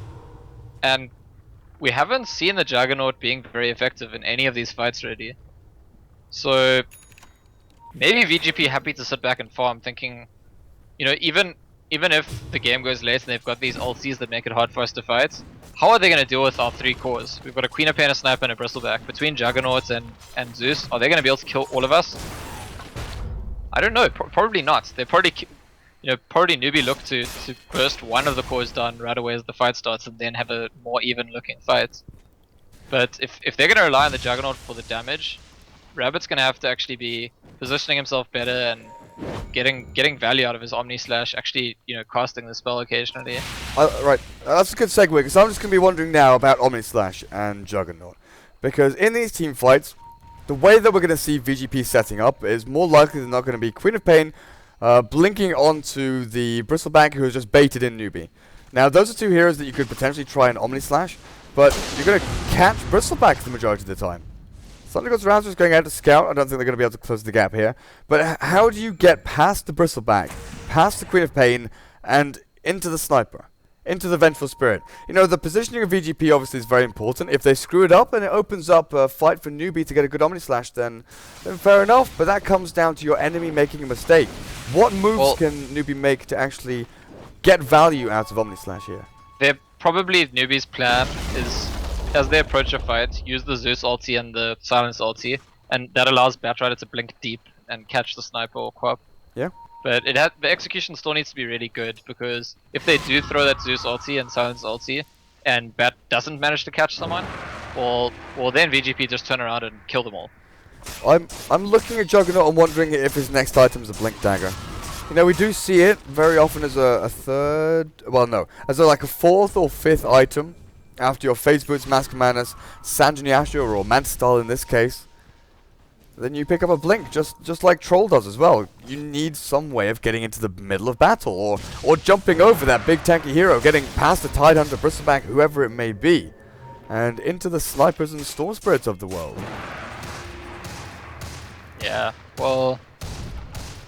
And we haven't seen the Juggernaut being very effective in any of these fights already. So maybe VG.P happy to sit back and farm, thinking, you know, even if the game goes late and they've got these ultis that make it hard for us to fight, how are they going to deal with our three cores? We've got a Queen of Pain, a Sniper, and a Bristleback. Between Juggernaut and Zeus, are they going to be able to kill all of us? I don't know. Probably not. They probably, you know, probably Newbee look to burst one of the cores down right away as the fight starts, and then have a more even-looking fight. But if they're going to rely on the Juggernaut for the damage, Rabbit's going to have to actually be positioning himself better and getting value out of his Omni Slash, actually, you know, casting the spell occasionally. right, that's a good segue, because I'm just going to be wondering now about Omni Slash and Juggernaut. Because in these team fights, the way that we're going to see VG.P setting up is more likely than not going to be Queen of Pain blinking onto the Bristleback, who has just baited in Newbee. Now, those are two heroes that you could potentially try an Omni Slash, but you're going to catch Bristleback the majority of the time. Thunder God's Wrath is going out to scout. I don't think they're going to be able to close the gap here. But how do you get past the Bristleback, past the Queen of Pain, and into the Sniper, into the Vengeful Spirit? You know, the positioning of VG.P obviously is very important. If they screw it up and it opens up a fight for Newbee to get a good Omni Slash, then fair enough. But that comes down to your enemy making a mistake. What moves can Newbee make to actually get value out of Omni Slash here? They're probably Newbee's plan is, as they approach a fight, use the Zeus ulti and the Silence ulti, and that allows Batrider to blink deep and catch the Sniper or Quap. Yeah. But the execution still needs to be really good, because if they do throw that Zeus ulti and Silence ulti, and Bat doesn't manage to catch someone, well then VG.P just turn around and kill them all. I'm looking at Juggernaut and wondering if his next item is a Blink Dagger. You know, we do see it very often as a third, well no, as like a fourth or fifth item after your Phase Boots, Mask of Madness, Sanjin Yashio, or Manstall in this case. Then you pick up a Blink, just like Troll does as well. You need some way of getting into the middle of battle, or jumping over that big tanky hero, getting past the Tidehunter, Bristleback, whoever it may be, and into the Snipers and Storm Spirits of the world. Yeah, well,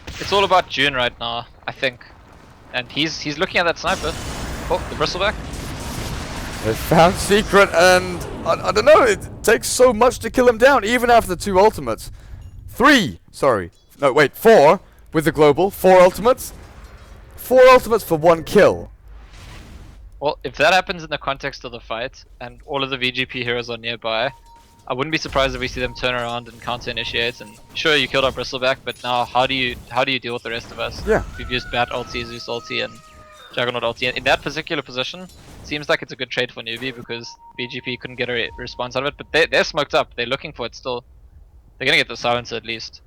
it's all about June right now, I think. And he's looking at that Sniper. Oh, the Bristleback. They found Secret, and I don't know, it takes so much to kill him down, even after the two ultimates. 4 with the global, 4 ultimates. 4 ultimates for 1 kill. Well, if that happens in the context of the fight, and all of the VG.P heroes are nearby, I wouldn't be surprised if we see them turn around and counter-initiate, and sure, you killed our Bristleback, but now how do you deal with the rest of us? Yeah. We've used Bat ulti, Zeus ulti, and Juggernaut ulti. In that particular position, seems like it's a good trade for Newbee, because VG.P couldn't get a response out of it, but they're smoked up. They're looking for it still. They're gonna get the silencer at least.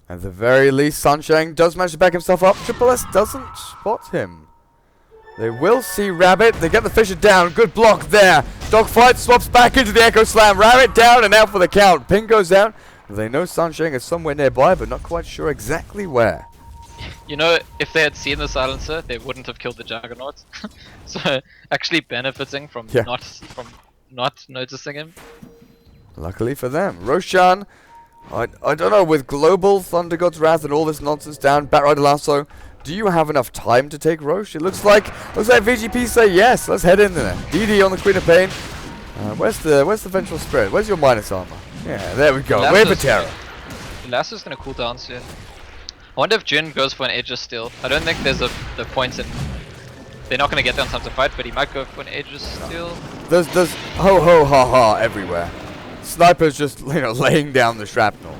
At the very least, Sunshine does manage to back himself up. Triple S doesn't spot him. They will see Rabbit. They get the Fisher down. Good block there. Dogfight swaps back into the Echo Slam. Rabbit down and out for the count. Ping goes down. They know Sunshine is somewhere nearby, but not quite sure exactly where. You know, if they had seen the silencer, they wouldn't have killed the Juggernaut. So actually benefiting from not noticing him. Luckily for them. Roshan, I don't know, with Global, Thunder God's Wrath and all this nonsense down, Batrider Lasso, do you have enough time to take Roche? It looks like VG.P say yes. Let's head in there. DD on the Queen of Pain. Where's the ventral spread? Where's your minus armor? Yeah, there we go. Wave of Terror. Lasso's gonna cool down soon. I wonder if Jin goes for an Aegis steal. I don't think there's the point in. They're not gonna get there in time to fight, but he might go for an Aegis steal. There's ho ho ha ha everywhere. Sniper's just laying down the shrapnel.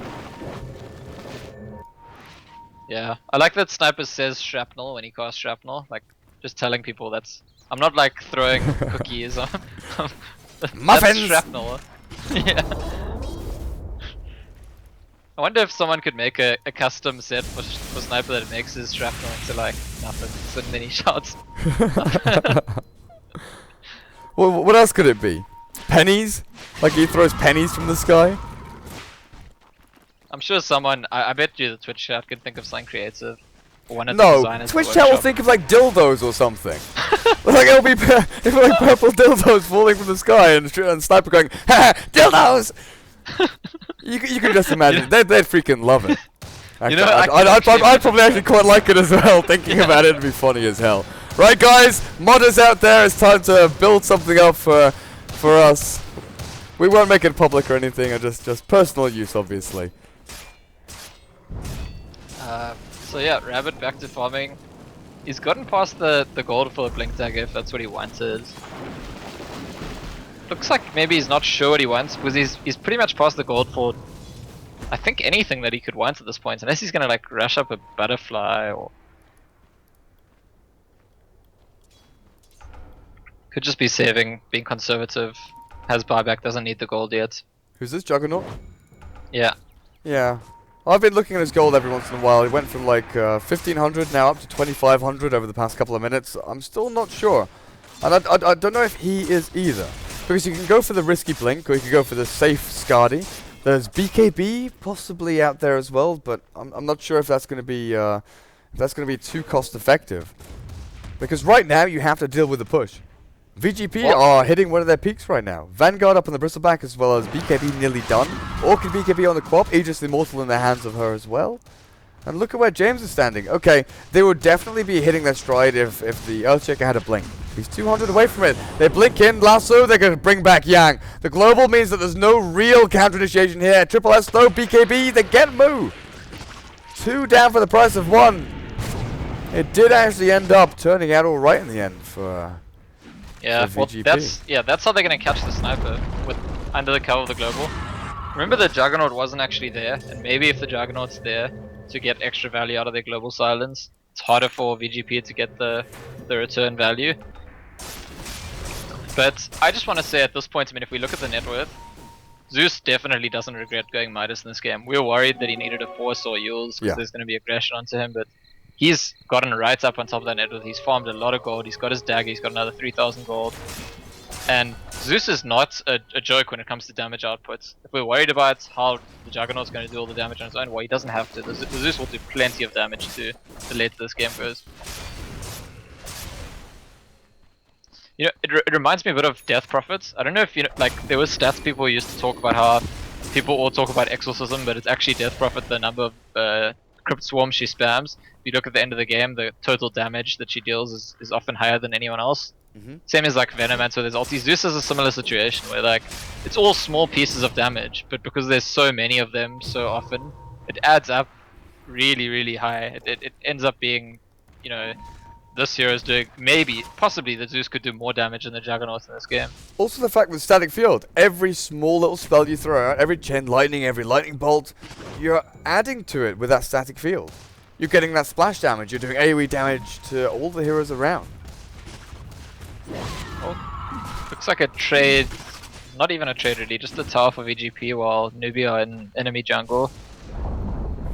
Yeah, I like that Sniper says shrapnel when he casts shrapnel, like just telling people that's. I'm not like throwing cookies. Muffins. That's shrapnel. Yeah. I wonder if someone could make a custom set for Sniper that makes his shrapnel into like nothing, and then he shouts. Well, what else could it be? Pennies? Like he throws pennies from the sky? I'm sure someone, I bet you the Twitch chat could think of something creative. Or one of the designers Twitch chat will think of like dildos or something. Like it'll be like purple dildos falling from the sky and Sniper going, ha, dildos! You can just imagine, they'd freaking love it. Actually, I'd probably actually quite like it as well, thinking about it, it'd be funny as hell. Right guys, modders out there, it's time to build something up for us. We won't make it public or anything, or just personal use obviously. So yeah, Rabbit back to farming. He's gotten past the gold for the blink dagger if that's what he wanted. Looks like maybe he's not sure what he wants because he's pretty much past the gold for I think anything that he could want at this point, unless he's gonna like rush up a butterfly or could just be saving, being conservative. Has buyback, doesn't need the gold yet. Who's this, Juggernaut? Yeah. Yeah. I've been looking at his gold every once in a while. He went from like 1500 now up to 2500 over the past couple of minutes. I'm still not sure. And I don't know if he is either. Because you can go for the risky blink or you can go for the safe Skadi. There's BKB possibly out there as well, but I'm not sure if that's going to be too cost effective. Because right now you have to deal with the push. VG.P are hitting one of their peaks right now. Vanguard up on the bristleback as well as BKB nearly done. Orchid BKB on the Quap. Aegis Immortal in the hands of her as well. And look at where James is standing. Okay, they would definitely be hitting their stride if the Earthshaker had a blink. He's 200 away from it. They blink in, Lasso, they're going to bring back Yang. The global means that there's no real counter initiation here. Triple S though, BKB, they get moo. 2 down for the price of 1. It did actually end up turning out alright in the end for... Yeah, well, that's how they're gonna catch the Sniper, with under the cover of the global. Remember the Juggernaut wasn't actually there, and maybe if the Juggernaut's there to get extra value out of their global silence, it's harder for VG.P to get the return value. But I just want to say at this point, I mean, if we look at the net worth, Zeus definitely doesn't regret going Midas in this game. We were worried that he needed a Force or Yules because there's going to be aggression onto him, but he's gotten right up on top of that net worth. He's farmed a lot of gold. He's got his dagger. He's got another 3,000 gold. And Zeus is not a joke when it comes to damage outputs. If we're worried about how the Juggernaut's going to do all the damage on his own, well, he doesn't have to. The Zeus will do plenty of damage the later this game goes. You know, it reminds me a bit of Death Prophets. I don't know if you know, like, there were stats people used to talk about how people all talk about Exorcism, but it's actually Death Prophet, the number of Crypt Swarms she spams. If you look at the end of the game, the total damage that she deals is often higher than anyone else. Same as like Venomancer, there's ulti. Zeus is a similar situation where like it's all small pieces of damage, but because there's so many of them so often, it adds up really, really high. It ends up being, you know, this hero is doing possibly the Zeus could do more damage than the Juggernaut in this game. Also the fact with static field, every small little spell you throw out, every chain lightning, every lightning bolt, you're adding to it with that static field. You're getting that splash damage, you're doing AoE damage to all the heroes around. Oh, looks like a trade not even a trade really, just a tower for VG.P while Newbee are in enemy jungle.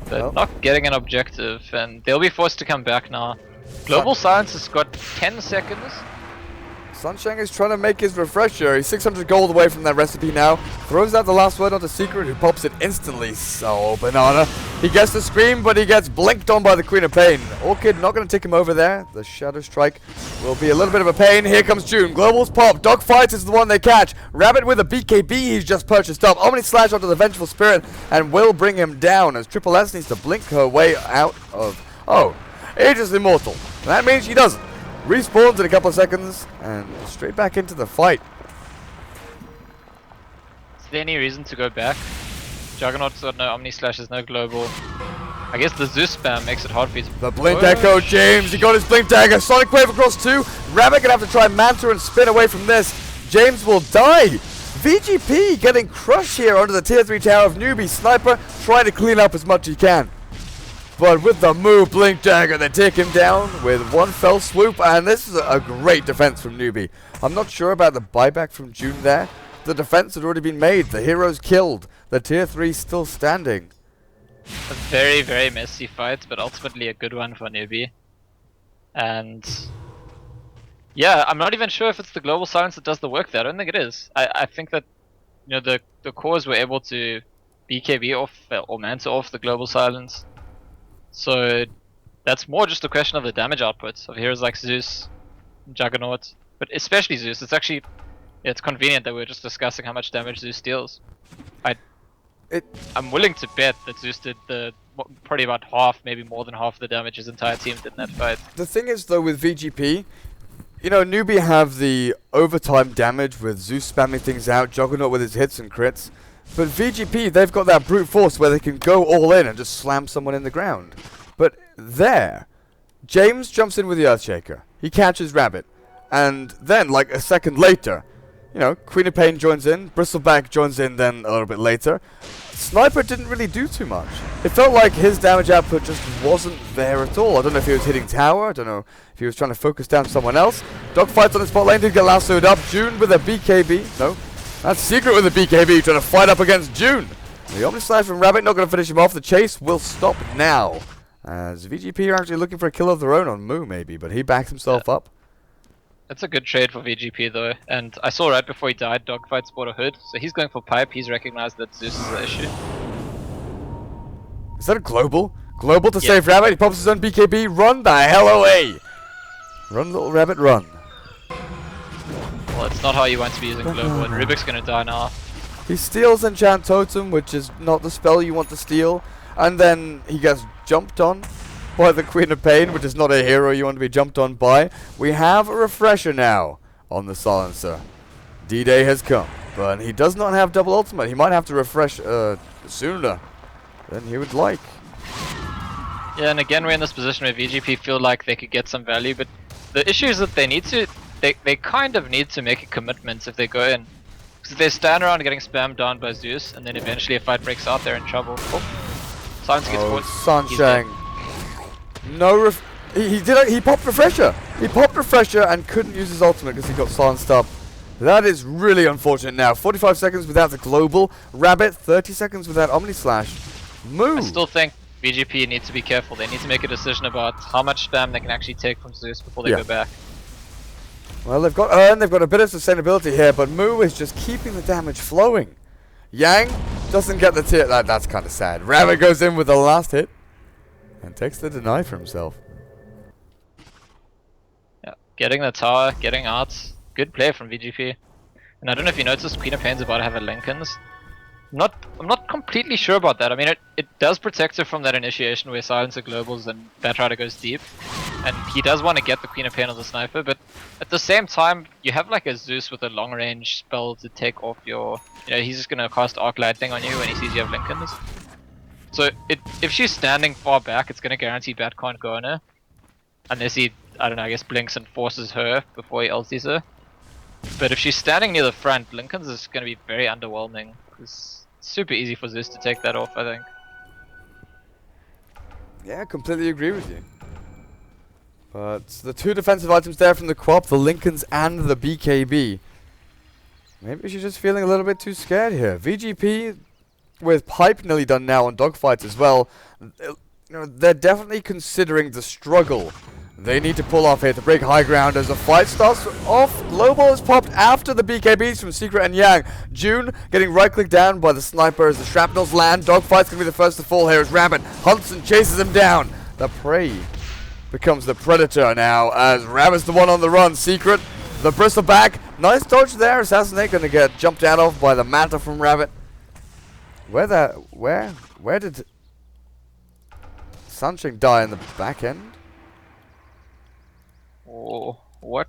But Well. not getting an objective, and they'll be forced to come back now. Global Silence has got 10 seconds. Sunshine is trying to make his refresher. He's 600 gold away from that recipe now. Throws out the last word onto Secret, who pops it instantly. So, Banana. He gets the scream, but he gets blinked on by the Queen of Pain. Orchid not going to take him over there. The Shadow Strike will be a little bit of a pain. Here comes June. Global's pop. Dogfight is the one they catch. Rabbit with a BKB he's just purchased up. Omni Slash onto the Vengeful Spirit and will bring him down as Triple S needs to blink her way out of... Oh, Aegis Immortal. That means she doesn't. Respawns in a couple of seconds and straight back into the fight. Is there any reason to go back? Juggernaut's got no Omni Slash, there's no global. I guess the Zeus spam makes it hard for you to... The Blink Echo, James, he got his Blink Dagger. Sonic Wave across 2. Rabbit gonna have to try Manta and spin away from this. James will die. VG.P getting crushed here under the tier 3 tower of Newbee. Sniper trying to clean up as much as he can. But with the move Blink Dagger, they take him down with one fell swoop, and this is a great defense from Newbee. I'm not sure about the buyback from June there. The defense had already been made, the heroes killed, the tier 3 still standing. A very, very messy fight, but ultimately a good one for Newbee. And yeah, I'm not even sure if it's the Global Silence that does the work there. I don't think it is. I think that, you know, the cores were able to BKB off or Manta off the Global Silence. So that's more just a question of the damage output of heroes like Zeus, Juggernaut, but especially Zeus. It's actually, yeah, it's convenient that we're just discussing how much damage Zeus deals. I'm willing to bet that Zeus did probably about half, maybe more than half of the damage his entire team did in that fight. The thing is though with VG.P, you know, Newbee have the overtime damage with Zeus spamming things out, Juggernaut with his hits and crits. But VG.P, they've got that brute force where they can go all in and just slam someone in the ground. But there, James jumps in with the Earthshaker. He catches Rabbit. And then, like a second later, you know, Queen of Pain joins in, Bristleback joins in then a little bit later. Sniper didn't really do too much. It felt like his damage output just wasn't there at all. I don't know if he was hitting tower, I don't know if he was trying to focus down someone else. Dogfights on his spot lane, did get lassoed up. June with a BKB, no. That's Secret with the BKB trying to fight up against June. The Omni Slash from Rabbit not going to finish him off. The chase will stop now. As VG.P are actually looking for a kill of their own on Moo maybe, but he backs himself up. That's a good trade for VG.P though, and I saw right before he died, Dogfight bought a hood, so he's going for pipe. He's recognized that Zeus is the issue. Is that a global? Global to save Rabbit. He pops his own BKB. Run the hell away. Run, little Rabbit, run. Well, it's not how you want to be using global, and Rubik's gonna die now. He steals Enchant Totem, which is not the spell you want to steal, and then he gets jumped on by the Queen of Pain, which is not a hero you want to be jumped on by. We have a refresher now on the Silencer. D-Day has come, but he does not have double ultimate. He might have to refresh sooner than he would like. Yeah, and again we're in this position where VG.P feel like they could get some value, but the issue is that they need to, they kind of need to make a commitment if they go in. Because if they stand around getting spammed down by Zeus, and then eventually a fight breaks out, they're in trouble. Oh, Silence gets caught. Sunshine. No he popped refresher. He popped refresher and couldn't use his ultimate because he got silenced up. That is really unfortunate now. 45 seconds without the global. Rabbit, 30 seconds without Omni Slash. Move. I still think VG.P need to be careful. They need to make a decision about how much spam they can actually take from Zeus before they go back. Well, they've got they've got a bit of sustainability here, but Moo is just keeping the damage flowing. Yang doesn't get the tier. That's kind of sad. Rabbit goes in with the last hit and takes the deny for himself. Yeah, getting the tower, getting out. Good play from VG.P. And I don't know if you noticed, Queen of Pain's about to have a Lincoln's. I'm not completely sure about that. I mean, it does protect her from that initiation where Silencer globals and Batrider goes deep. And he does want to get the Queen of Pain on the Sniper, but at the same time, you have like a Zeus with a long range spell to take off your... You know, he's just going to cast Arc Lightning on you when he sees you have Lincolns. So if she's standing far back, it's going to guarantee Bat can't go on her. Unless he, I don't know, I guess blinks and forces her before he ultis her. But if she's standing near the front, Lincoln's is going to be very underwhelming. It's super easy for Zeus to take that off, I think. Yeah, completely agree with you. But the two defensive items there from the Quap, the Lincolns and the BKB. Maybe she's just feeling a little bit too scared here. VG.P with Pipe nearly done now on dogfights as well. They're definitely considering the struggle they need to pull off here to break high ground as the fight starts off. Global is popped after the BKBs from Secret and Yang. June getting right-clicked down by the sniper as the shrapnels land. Dogfight's going to be the first to fall here as Rabbit hunts and chases him down. The prey becomes the predator now as Rabbit's the one on the run. Secret, the bristleback. Nice dodge there. Assassinate going to get jumped out of by the Manta from Rabbit. Where did Sunshine die in the back end? Oh, what?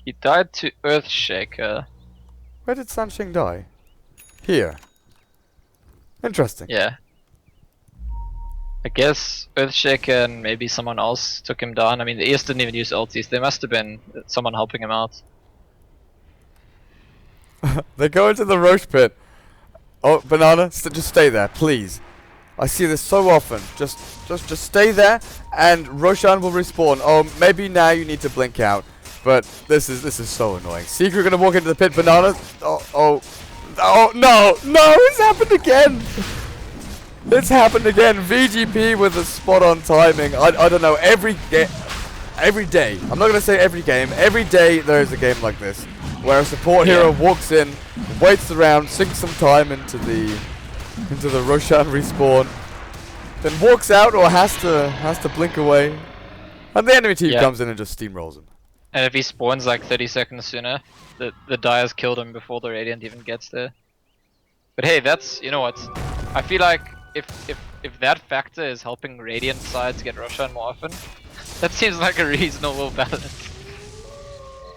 He died to Earthshaker. Where did Sunshine die? Here. Interesting. Yeah. I guess Earthshaker and maybe someone else took him down. I mean, the East didn't even use ultis. There must have been someone helping him out. They go into the Roche pit. Oh, Banana, just stay there, please. I see this so often. Just stay there, and Roshan will respawn. Oh, maybe now you need to blink out, but this is so annoying. Secret gonna walk into the pit. Banana. Oh no, it's happened again. It's happened again. VG.P with a spot-on timing. I don't know. Every day. I'm not gonna say every game. Every day there is a game like this, where a support hero walks in, waits around, sinks some time into the Roshan respawn, then walks out or has to blink away, and the enemy team comes in and just steamrolls him. And if he spawns like 30 seconds sooner, the Dire's killed him before the Radiant even gets there. But hey, that's, you know what? I feel like if that factor is helping Radiant sides get Roshan more often, that seems like a reasonable balance.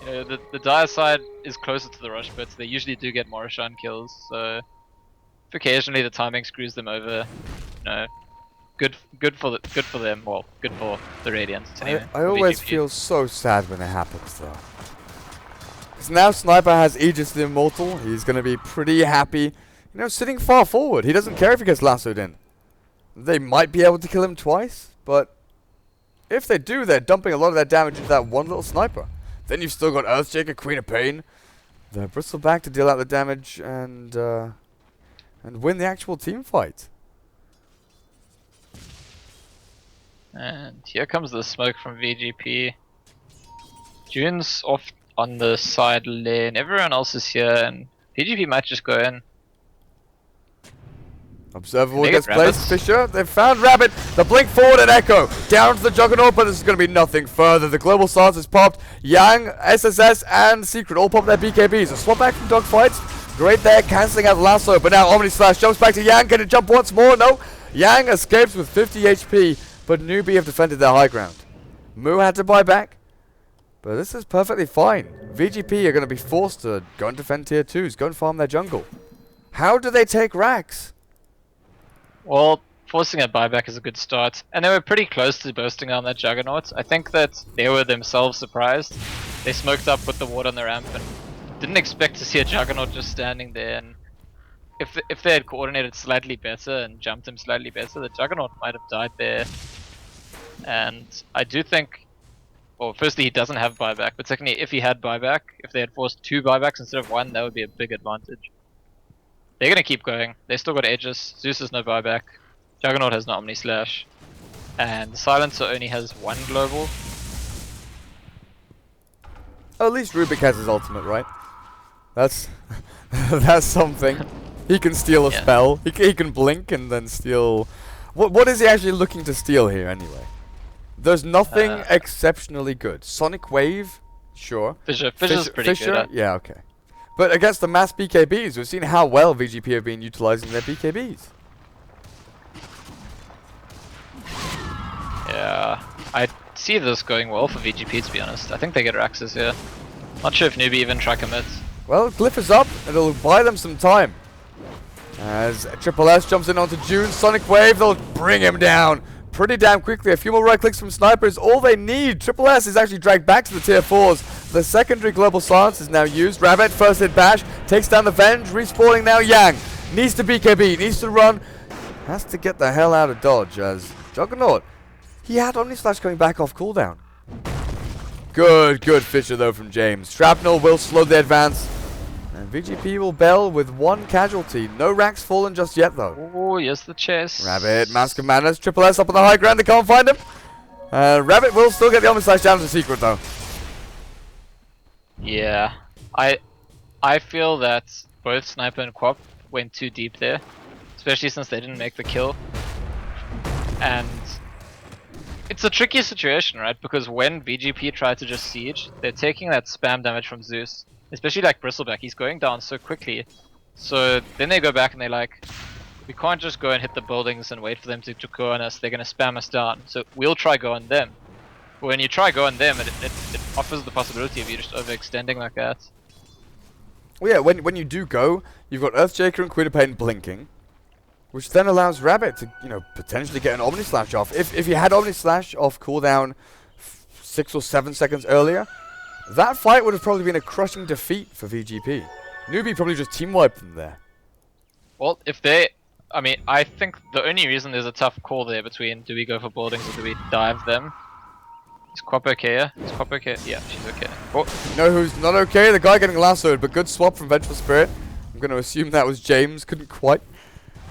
You know, the Dire side is closer to the rush pits. They usually do get more Roshan kills, so if occasionally the timing screws them over, you know, good for them. Well, good for the Radiants. Anyway, I always feel so sad when it happens, though. Because now Sniper has Aegis the Immortal. He's going to be pretty happy, you know, sitting far forward. He doesn't care if he gets lassoed in. They might be able to kill him twice, but if they do, they're dumping a lot of that damage into that one little Sniper. Then you've still got Earthshaker, Queen of Pain, the Bristleback to deal out the damage and win the actual team fight. And here comes the smoke from VG.P. June's off on the side lane. Everyone else is here, and VG.P might just go in. Observable gets placed. Fisher, they've found Rabbit. The blink forward and Echo. Down to the Juggernaut, but this is going to be nothing further. The global stance is popped. Yang, SSS, and Secret all pop their BKBs. A swap back from dogfights. Great there, cancelling out the lasso. But now Omni Slash jumps back to Yang. Can it jump once more? No. Yang escapes with 50 HP, but Newbee have defended their high ground. Mu had to buy back, but this is perfectly fine. VG.P are going to be forced to go and defend tier 2s, go and farm their jungle. How do they take racks? Well, forcing a buyback is a good start, and they were pretty close to bursting on that Juggernaut. I think that they were themselves surprised. They smoked up with the ward on the ramp and didn't expect to see a Juggernaut just standing there. And if they had coordinated slightly better and jumped him slightly better, the Juggernaut might have died there. And I do think, well, firstly, he doesn't have buyback, but secondly, if he had buyback, if they had forced 2 buybacks instead of 1, that would be a big advantage. They're gonna keep going. They still got Aegis. Zeus has no buyback. Juggernaut has no Omni Slash. And Silencer only has 1 global. Oh, at least Rubik has his ultimate, right? That's that's something. He can steal a spell. He can blink and then steal. What is he actually looking to steal here anyway? There's nothing exceptionally good. Sonic Wave, sure. Fisher's pretty good. Yeah, okay. But against the mass BKBs, we've seen how well VG.P have been utilizing their BKBs. Yeah, I see this going well for VG.P, to be honest. I think they get Raxes here. Not sure if Newbee even try commits. Well, Glyph is up, and it'll buy them some time. As Triple S jumps in onto June, Sonic Wave, they'll bring him down pretty damn quickly. A few more right clicks from snipers, all they need. Triple S is actually dragged back to the tier 4s. The secondary global silence is now used. Rabbit, first hit bash, takes down the Venge, respawning now Yang. Needs to BKB, needs to run. Has to get the hell out of dodge as Juggernaut. He had Omni Slash coming back off cooldown. Good Fisher though from James. Shrapnel will slow the advance. And VG.P will bail with 1 casualty. No racks fallen just yet, though. Oh, yes, the chest. Rabbit, Mask of Madness, Triple S up on the high ground. They can't find him. Rabbit will still get the Omni Slash down to secret, though. Yeah, I feel that both Sniper and Quap went too deep there, especially since they didn't make the kill. And it's a tricky situation, right? Because when VG.P tried to just siege, they're taking that spam damage from Zeus. Especially like Bristleback, he's going down so quickly. So then they go back and they're like, we can't just go and hit the buildings and wait for them to go on us, they're gonna spam us down. So we'll try go on them. But when you try go on them, it offers the possibility of you just overextending like that. Well, yeah, when you do go, you've got Earthshaker and Queen of Pain blinking, which then allows Rabbit to, you know, potentially get an Omni Slash off. If you had Omni Slash off cooldown 6 or 7 seconds earlier, that fight would have probably been a crushing defeat for VG.P. Newbee probably just team wiped them there. Well, if they, I mean, I think the only reason there's a tough call there between do we go for buildings or do we dive them. Is Quap okay? Yeah? Is Quap okay? Yeah, she's okay. Oh. You know who's not okay? The guy getting lassoed, but good swap from Vengeful Spirit. I'm going to assume that was James. Couldn't quite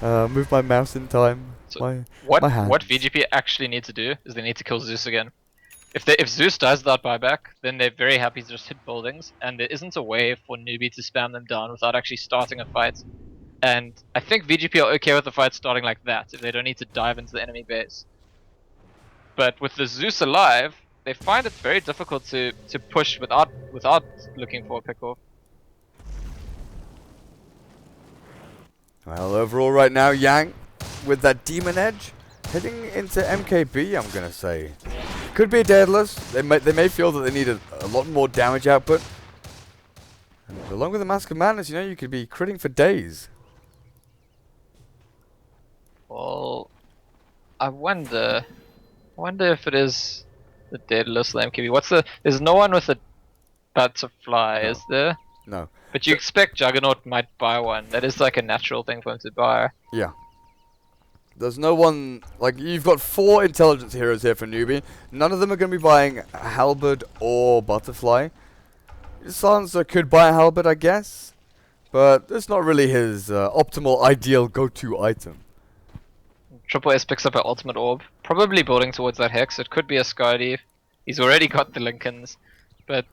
move my mouse in time. So what VG.P actually need to do is they need to kill Zeus again. If Zeus dies without buyback, then they're very happy to just hit buildings, and there isn't a way for Newbee to spam them down without actually starting a fight. And I think VG.P are okay with the fight starting like that, if they don't need to dive into the enemy base. But with the Zeus alive, they find it very difficult to push without looking for a pick-off. Well, overall right now, Yang, with that Demon Edge, heading into MKB, I'm going to say. Could be a Daedalus. They may feel that they need a lot more damage output. And along with the Mask of Madness, you know, you could be critting for days. Well, I wonder if it is the Daedalus or the MKB. There's no one with a butterfly, is there? No. But you expect Juggernaut might buy one. That is like a natural thing for him to buy. Yeah. There's no one, like, you've got 4 intelligence heroes here for Newbee. None of them are going to be buying Halberd or Butterfly. Silencer could buy a Halberd, I guess. But it's not really his optimal, ideal go-to item. Triple S picks up an ultimate orb. Probably building towards that Hex. It could be a Skydive. He's already got the Lincolns. But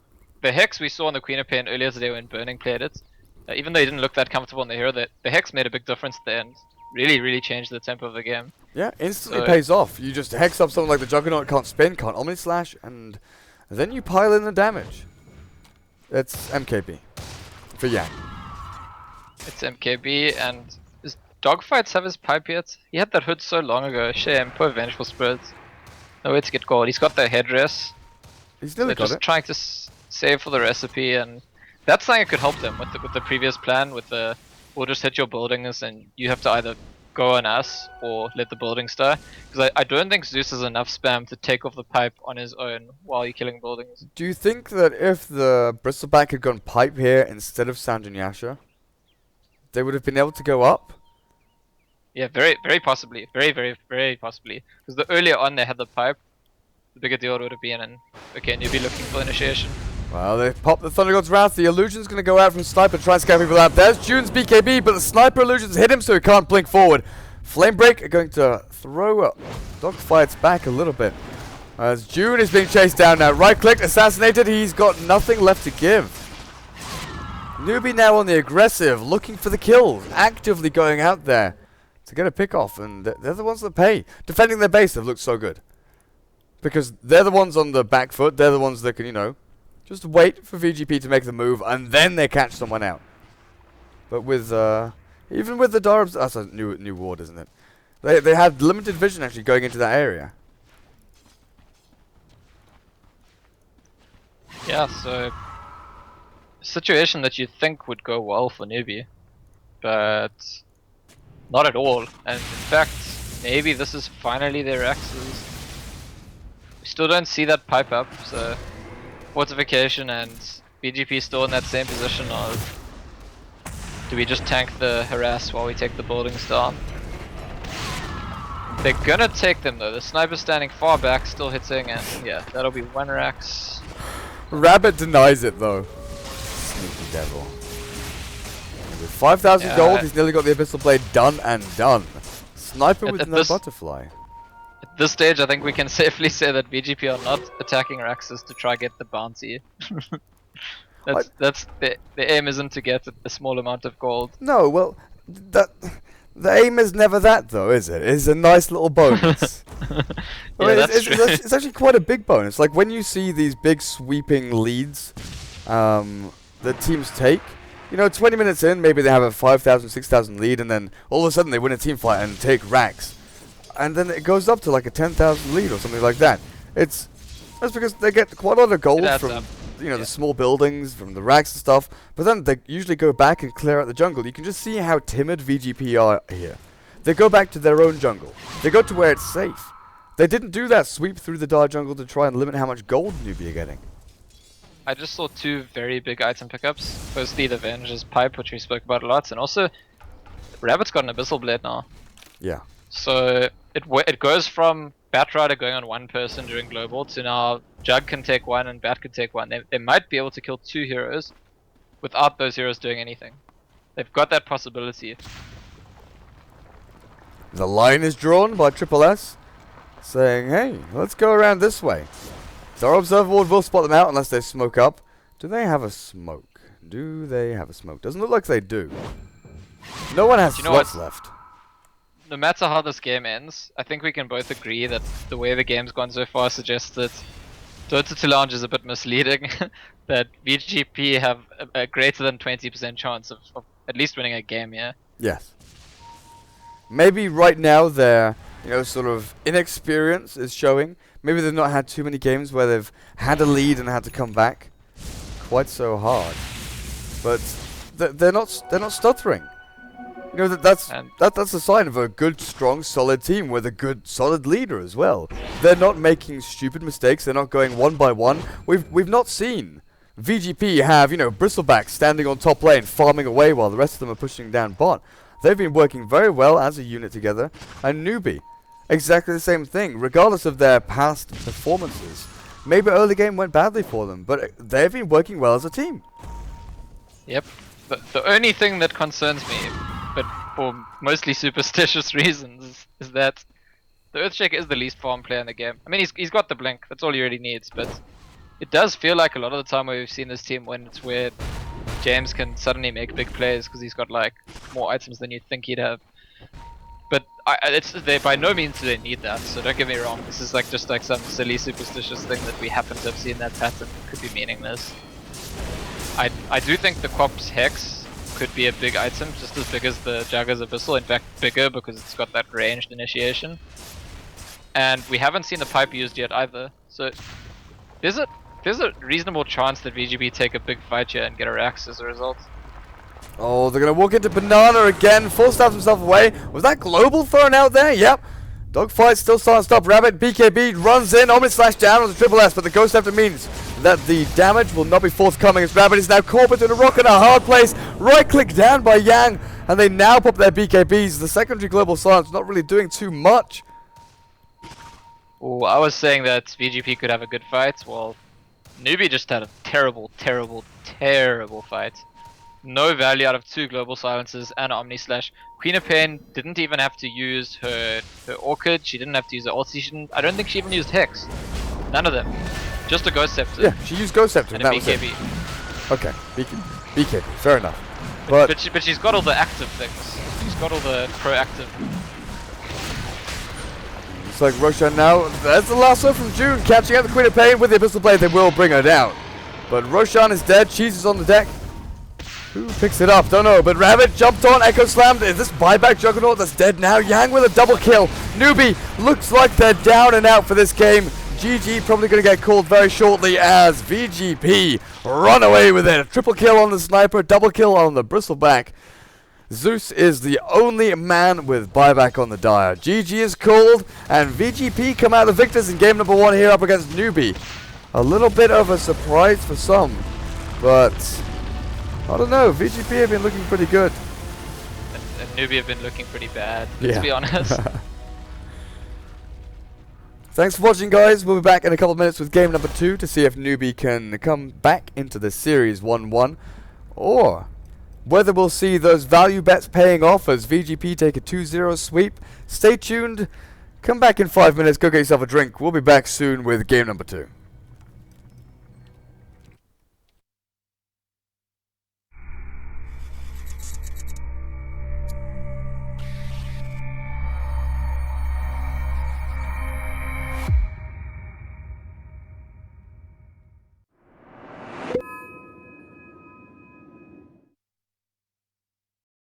the Hex we saw on the Queen of Pain earlier today when Burning played it, even though he didn't look that comfortable in the hero, the Hex made a big difference at the end. Really changed the tempo of the game. Yeah, instantly pays off. You just hex up something like the Juggernaut, can't spin, can't Omni Slash, and then you pile in the damage. It's MKB. For Yang. It's MKB, and does Dogfights have his pipe yet? He had that hood so long ago. Shame, poor Vengeful Spirit. No way to get gold. He's got the headdress. He's nearly got it. Just trying to save for the recipe, and that's something that could help them with the previous plan, with the we'll just hit your buildings and you have to either go on us or let the buildings die. Because I don't think Zeus has enough spam to take off the pipe on his own while you're killing buildings. Do you think that if the Bristleback had gone pipe here instead of Sanjanyasha, they would have been able to go up? Yeah, very possibly. Very possibly. Because the earlier on they had the pipe, the bigger deal it would have been, and okay, you'd be looking for initiation. Well, they pop the Thunder God's Wrath. The illusion's going to go out from Sniper to try and scare people out. There's June's BKB, but the Sniper illusions hit him, so he can't blink forward. Flame Break are going to throw Dogfights back a little bit. As June is being chased down now. Right-clicked, assassinated. He's got nothing left to give. Newbee now on the aggressive, looking for the kills. Actively going out there to get a pick-off, and they're the ones that pay. Defending their base, they've looked so good. Because they're the ones on the back foot. They're the ones that can, you know, just wait for VG.P to make the move, and then they catch someone out. But with, even with the Darbs, that's a new ward, isn't it? They had limited vision actually going into that area. Yeah, so a situation that you think would go well for Newbee, but not at all. And in fact, maybe this is finally their axes. We still don't see that pipe up, so fortification and VG.P still in that same position of do we just tank the harass while we take the buildings down? They're gonna take them though. The sniper's standing far back, still hitting, and yeah, that'll be 1 Rax. Rabbit denies it though. Sneaky devil. With 5,000 Yeah. gold, he's nearly got the Abyssal Blade done and done. Sniper with At no this- butterfly. At this stage, I think we can safely say that VGP are not attacking Raxus to try get the bounty. that's the aim isn't to get a small amount of gold. No, well, that the aim is never that though, is it? It's a nice little bonus. Yeah, that's true. It's actually quite a big bonus. Like when you see these big sweeping leads that teams take, you know, 20 minutes in, maybe they have a 5,000, 6,000 lead, and then all of a sudden they win a team fight and take racks. And then it goes up to like a 10,000 lead or something like that. That's because they get quite a lot of gold adds from, up. you know, the small buildings, from the racks and stuff. But then they usually go back and clear out the jungle. You can just see how timid VGP are here. They go back to their own jungle. They go to where it's safe. They didn't do that sweep through the dark jungle to try and limit how much gold Newbee are getting. I just saw two very big item pickups. Firstly, the Venge's Pipe, which we spoke about a lot, and also Rabbit's got an Abyssal Blade now. Yeah. So it goes from Batrider going on one person during global to now Jug can take one and Bat can take one. They might be able to kill 2 heroes without those heroes doing anything. They've got that possibility. The line is drawn by Triple S, saying, hey, let's go around this way. So our observer ward will spot them out unless they smoke up. Do they have a smoke? Do they have a smoke? Doesn't look like they do. No one has You know slots what? left. No matter how this game ends, I think we can both agree that the way the game's gone so far suggests that Dota 2 Lounge is a bit misleading. That VG.P have a greater than 20% chance of at least winning a game here. Yes. Maybe right now their, you know, sort of inexperience is showing. Maybe they've not had too many games where they've had a lead and had to come back quite so hard. But they're not stuttering. You know, that's a sign of a good, strong, solid team with a good, solid leader as well. They're not making stupid mistakes. They're not going one by one. We've not seen VG.P have, you know, Bristleback standing on top lane, farming away while the rest of them are pushing down bot. They've been working very well as a unit together. And Newbee, exactly the same thing, regardless of their past performances. Maybe early game went badly for them, but they've been working well as a team. Yep. The only thing that concerns me, but for mostly superstitious reasons, is that the Earthshaker is the least farm player in the game. I mean, he's got the blink, that's all he really needs, but it does feel like a lot of the time where we've seen this team when it's where James can suddenly make big plays because he's got like more items than you'd think he'd have. But they by no means do they need that, so don't get me wrong, this is like just like some silly superstitious thing that we happen to have seen that pattern could be meaningless. I do think the Quop's Hex could be a big item, just as big as the Jagger's Abyssal, in fact bigger because it's got that ranged initiation. And we haven't seen the pipe used yet either, so there's a reasonable chance that VGB take a big fight here and get a Rax as a result. Oh, they're going to walk into Banana again. Full stabs himself away. Was that global thrown out there? Yep. Dogfight still starting to stop Rabbit. BKB runs in. Omni slash down on the Triple S, but the Ghost After means that the damage will not be forthcoming as Rabbit is now caught between a rock and a hard place. Right click down by Yang, and they now pop their BKBs. The secondary global silence not really doing too much. Oh, I was saying that VGP could have a good fight. Well, Newbee just had a terrible fight. No value out of 2 global silences and Omni Slash. Queen of Pain didn't even have to use her Orchid. She didn't have to use her ulti. I don't think she even used Hex. None of them. Just a Ghost Scepter. Yeah, she used Ghost Scepter and a that was it. BKB. Okay, BKB, fair enough. But she's got all the active things. She's got all the proactive. it's like Roshan now. That's the last one from June. Catching out the Queen of Pain with the Abyssal Blade. They will bring her down. But Roshan is dead. Cheese is on the deck. Who picks it up? Don't know. But Rabbit jumped on. Echo slammed. Is this buyback Juggernaut that's dead now? Yang with a double kill. Newbee looks like they're down and out for this game. GG probably going to get called very shortly as VG.P run away with it. A triple kill on the sniper. Double kill on the bristleback. Zeus is the only man with buyback on the Dire. GG is called, and VG.P come out the victors in game number 1 here up against Newbee. A little bit of a surprise for some, but I don't know. VG.P have been looking pretty good. And Newbee have been looking pretty bad, Yeah. to be honest. Thanks for watching, guys. We'll be back in a couple of minutes with game number 2 to see if Newbee can come back into the series 1-1, or whether we'll see those value bets paying off as VG.P take a 2-0 sweep. Stay tuned. Come back in 5 minutes. Go get yourself a drink. We'll be back soon with game number 2.